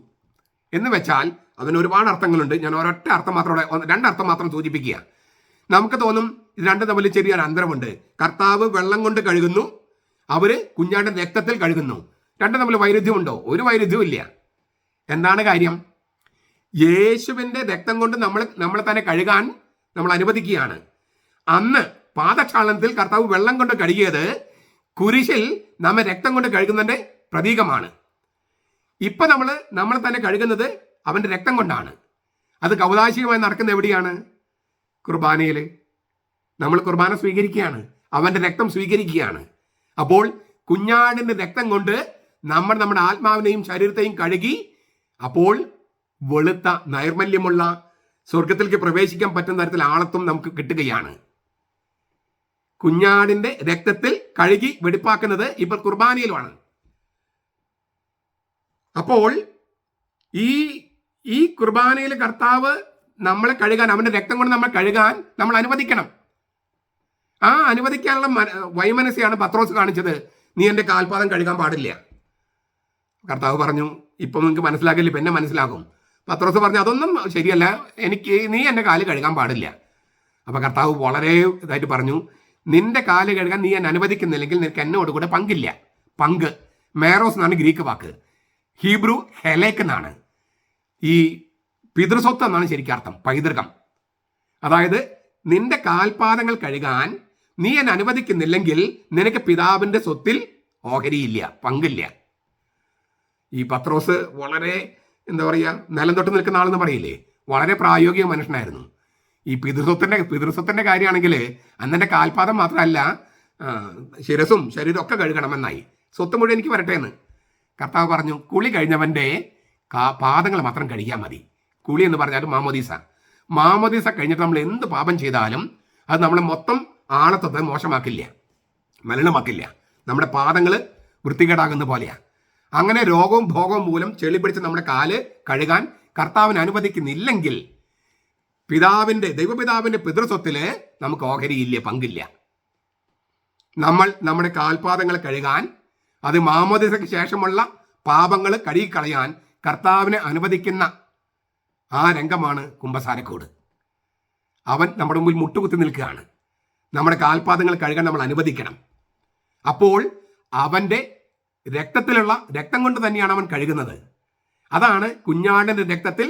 എന്ന് വെച്ചാൽ അതിന് ഒരുപാട് അർത്ഥങ്ങളുണ്ട്. ഞാൻ ഒരൊറ്റ അർത്ഥം മാത്രം, 2 അർത്ഥം മാത്രം സൂചിപ്പിക്കുക. നമുക്ക് തോന്നും ഇത് രണ്ടും തമ്മിൽ ചെറിയൊരു അന്തരമുണ്ട്. കർത്താവ് വെള്ളം കൊണ്ട് കഴുകുന്നു, അവര് കുഞ്ഞാടിന്റെ രക്തത്തിൽ കഴുകുന്നു. രണ്ടും തമ്മിൽ വൈരുദ്ധ്യമുണ്ടോ? ഒരു വൈരുദ്ധ്യവും ഇല്ല. എന്താണ് കാര്യം? യേശുവിന്റെ രക്തം കൊണ്ട് നമ്മളെ തന്നെ കഴുകാൻ നമ്മൾ അനുവദിക്കുകയാണ്. അന്ന് പാദക്ഷാളനത്തിൽ കർത്താവ് വെള്ളം കൊണ്ട് കഴുകിയത് കുരിശിൽ നമ്മെ രക്തം കൊണ്ട് കഴുകുന്നതിന്റെ പ്രതീകമാണ്. ഇപ്പൊ നമ്മളെ തന്നെ കഴുകുന്നത് അവന്റെ രക്തം കൊണ്ടാണ്. അത് കൗതാശികമായി നടക്കുന്ന എവിടെയാണ്? കുർബാനയിൽ. നമ്മൾ കുർബാന സ്വീകരിക്കുകയാണ്, അവന്റെ രക്തം സ്വീകരിക്കുകയാണ്. അപ്പോൾ കുഞ്ഞാടിന്റെ രക്തം കൊണ്ട് നമ്മുടെ ആത്മാവിനെയും ശരീരത്തെയും കഴുകി, അപ്പോൾ വെളുത്ത നൈർമല്യമുള്ള സ്വർഗത്തിലേക്ക് പ്രവേശിക്കാൻ പറ്റുന്ന തരത്തിൽ ആളത്വം നമുക്ക് കിട്ടുകയാണ്. കുഞ്ഞാടിന്റെ രക്തത്തിൽ കഴുകി വെടിപ്പാക്കുന്നത് ഇപ്പോൾ കുർബാനയിലുമാണ്. അപ്പോൾ ഈ കുർബാനയിൽ കർത്താവ് നമ്മളെ കഴുകാൻ, അവന്റെ രക്തം കൊണ്ട് നമ്മൾ കഴുകാൻ നമ്മൾ അനുവദിക്കണം. ആ അനുവദിക്കാനുള്ള വൈമനസ്സാണ് പത്രോസ് കാണിച്ചത്. നീ എൻ്റെ കാൽപാദം കഴുകാൻ പാടില്ല. കർത്താവ് പറഞ്ഞു, ഇപ്പം നിങ്ങൾക്ക് മനസ്സിലാക്കില്ല, പിന്നെ മനസ്സിലാകും. പത്രോസ് പറഞ്ഞു, അതൊന്നും ശരിയല്ല, നീ എൻ്റെ കാല് കഴുകാൻ പാടില്ല. അപ്പം കർത്താവ് വളരെ ഇതായിട്ട് പറഞ്ഞു, നിന്റെ കാല് കഴുകാൻ നീ എന്നെ അനുവദിക്കുന്നില്ലെങ്കിൽ നിനക്ക് എന്നോട് കൂടെ പങ്കില്ല. പങ്ക്, മേറോസ് എന്നാണ് ഗ്രീക്ക് വാക്ക്, ഹീബ്രു ഹെലേക്ക് എന്നാണ്. ഈ പിതൃസ്വത്ത് എന്നാണ് ശരിക്കും അർത്ഥം, പൈതൃകം. അതായത് നിന്റെ കാൽപാദങ്ങൾ കഴുകാൻ നീ എന്നെ അനുവദിക്കുന്നില്ലെങ്കിൽ നിനക്ക് പിതാവിന്റെ സ്വത്തിൽ ഓഹരിയില്ല, പങ്കില്ല. ഈ പത്രോസ് വളരെ എന്താ പറയുക, നിലം തൊട്ട് നിൽക്കുന്ന ആളെന്ന് പറയില്ലേ, വളരെ പ്രായോഗിക മനുഷ്യനായിരുന്നു. ഈ പിതൃസ്വത്തിന്റെ കാര്യമാണെങ്കിൽ അന്നെൻ്റെ കാൽപാദം മാത്രമല്ല, ശിരസും ശരീരം ഒക്കെ കഴുകണമെന്നായി. സ്വത്ത് മുഴുവൻ എനിക്ക് വരട്ടെ എന്ന് കർത്താവ് പറഞ്ഞു. കുളി കഴിഞ്ഞവൻ്റെ പാദങ്ങൾ മാത്രം കഴുകിയാൽ മതി. കുളി എന്ന് പറഞ്ഞാൽ മാമോദീസ കഴിഞ്ഞിട്ട് നമ്മൾ എന്ത് പാപം ചെയ്താലും അത് നമ്മളെ മൊത്തം ആണത്വത്തെ മോശമാക്കില്ല, മലിനമാക്കില്ല. നമ്മുടെ പാദങ്ങൾ വൃത്തികേടാകുന്ന പോലെയാണ്. അങ്ങനെ രോഗവും ഭോഗവും മൂലം ചെളി പിടിച്ച് നമ്മുടെ കാല് കഴുകാൻ കർത്താവിന് അനുവദിക്കുന്നില്ലെങ്കിൽ ദൈവപിതാവിൻ്റെ പിതൃസ്വത്തിൽ നമുക്ക് ഓഹരിയില്ല, പങ്കില്ല. നമ്മൾ നമ്മുടെ കാൽപാദങ്ങൾ കഴുകാൻ, അത് മാമോദിസയ്ക്ക് ശേഷമുള്ള പാപങ്ങൾ കഴുകിക്കളയാൻ കർത്താവിനെ അനുവദിക്കുന്ന ആ രംഗമാണ് കുമ്പസാരക്കൂട്. അവൻ നമ്മുടെ മുമ്പിൽ മുട്ടുകുത്തി നിൽക്കുകയാണ്. നമ്മുടെ കാൽപാദങ്ങൾ കഴുകാൻ നമ്മൾ അനുവദിക്കണം. അപ്പോൾ അവൻ്റെ രക്തം കൊണ്ട് തന്നെയാണ് അവൻ കഴുകുന്നത്. അതാണ് കുഞ്ഞാടിൻ്റെ രക്തത്തിൽ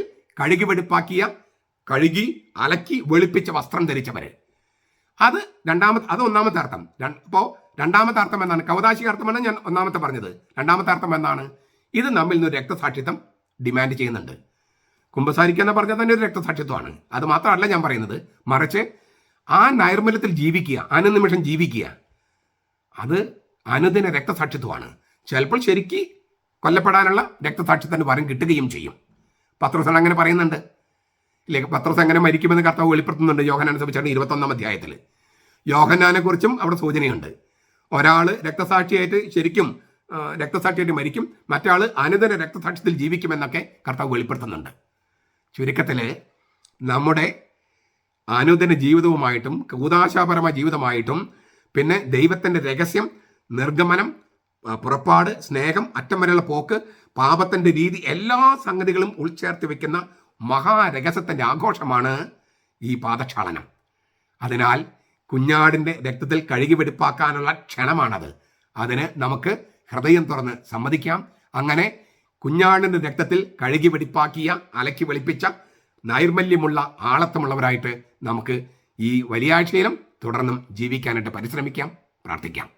കഴുകി അലക്കി വെളുപ്പിച്ച വസ്ത്രം ധരിച്ചവര്. അത് ഒന്നാമത്തെ അർത്ഥം. അപ്പോൾ രണ്ടാമത്തെ അർത്ഥം എന്താണ്? കൗദാശിക അർത്ഥമാണ് ഞാൻ ഒന്നാമത്തെ പറഞ്ഞത്. രണ്ടാമത്തെ അർത്ഥം എന്താണ്? ഇത് നമ്മിൽ നിന്ന് രക്തസാക്ഷിത്വം ഡിമാൻഡ് ചെയ്യുന്നുണ്ട്. കുമ്പസാരിക്കുക എന്ന് പറഞ്ഞാൽ തന്നെ ഒരു രക്തസാക്ഷിത്വമാണ്. അത് മാത്രമല്ല ഞാൻ പറയുന്നത്, മറിച്ച് ആ നൈർമല്യത്തിൽ ജീവിക്കുക, അനുനിമിഷം ജീവിക്കുക, അത് അനുദിന രക്തസാക്ഷിത്വമാണ്. ചിലപ്പോൾ ശരിക്ക് കൊല്ലപ്പെടാനുള്ള രക്തസാക്ഷിത്വത്തിന് വരം കിട്ടുകയും ചെയ്യും. പത്രോസ് അങ്ങനെ പറയുന്നുണ്ട് ഇല്ലേ? പത്രോസ് എങ്ങനെ മരിക്കുമെന്ന് കർത്താവ് വെളിപ്പെടുത്തുന്നുണ്ട് യോഹന്നാനെ സംബന്ധിച്ചാണ് 21-ാം അധ്യായത്തിൽ. യോഹന്നാനെ കുറിച്ചും അവിടെ സൂചനയുണ്ട്. ഒരാൾ രക്തസാക്ഷിയായിട്ട് ശരിക്കും രക്തസാക്ഷിയായിട്ട് മരിക്കും, മറ്റാൾ അനുദിന രക്തസാക്ഷ്യത്തിൽ ജീവിക്കുമെന്നൊക്കെ കർത്താവ് വെളിപ്പെടുത്തുന്നുണ്ട്. ചുരുക്കത്തിൽ നമ്മുടെ അനുദിന ജീവിതവുമായിട്ടും കൂദാശാപരമായ ജീവിതമായിട്ടും പിന്നെ ദൈവത്തിൻ്റെ രഹസ്യം, നിർഗമനം, പുറപ്പാട്, സ്നേഹം, അറ്റം വരെയുള്ള പോക്ക്, പാപത്തിൻ്റെ രീതി, എല്ലാ സംഗതികളും ഉൾച്ചേർത്ത് വെക്കുന്ന മഹാരഹസ്യത്തിൻ്റെ ആഘോഷമാണ് ഈ പാദക്ഷാളനം. അതിനാൽ കുഞ്ഞാടിൻ്റെ രക്തത്തിൽ കഴുകി വെടിപ്പാക്കാനുള്ള ക്ഷണമാണത്. അതിന് നമുക്ക് ഹൃദയം തുറന്ന് സമ്മതിക്കാം. അങ്ങനെ കുഞ്ഞാടിൻ്റെ രക്തത്തിൽ കഴുകി വെടിപ്പാക്കിയ, അലക്കി വെളുപ്പിച്ച, നൈർമല്യമുള്ള, ആളത്വമുള്ളവരായിട്ട് നമുക്ക് ഈ വലിയാഴ്ചയിലും തുടർന്നും ജീവിക്കാനായിട്ട് പരിശ്രമിക്കാം, പ്രാർത്ഥിക്കാം.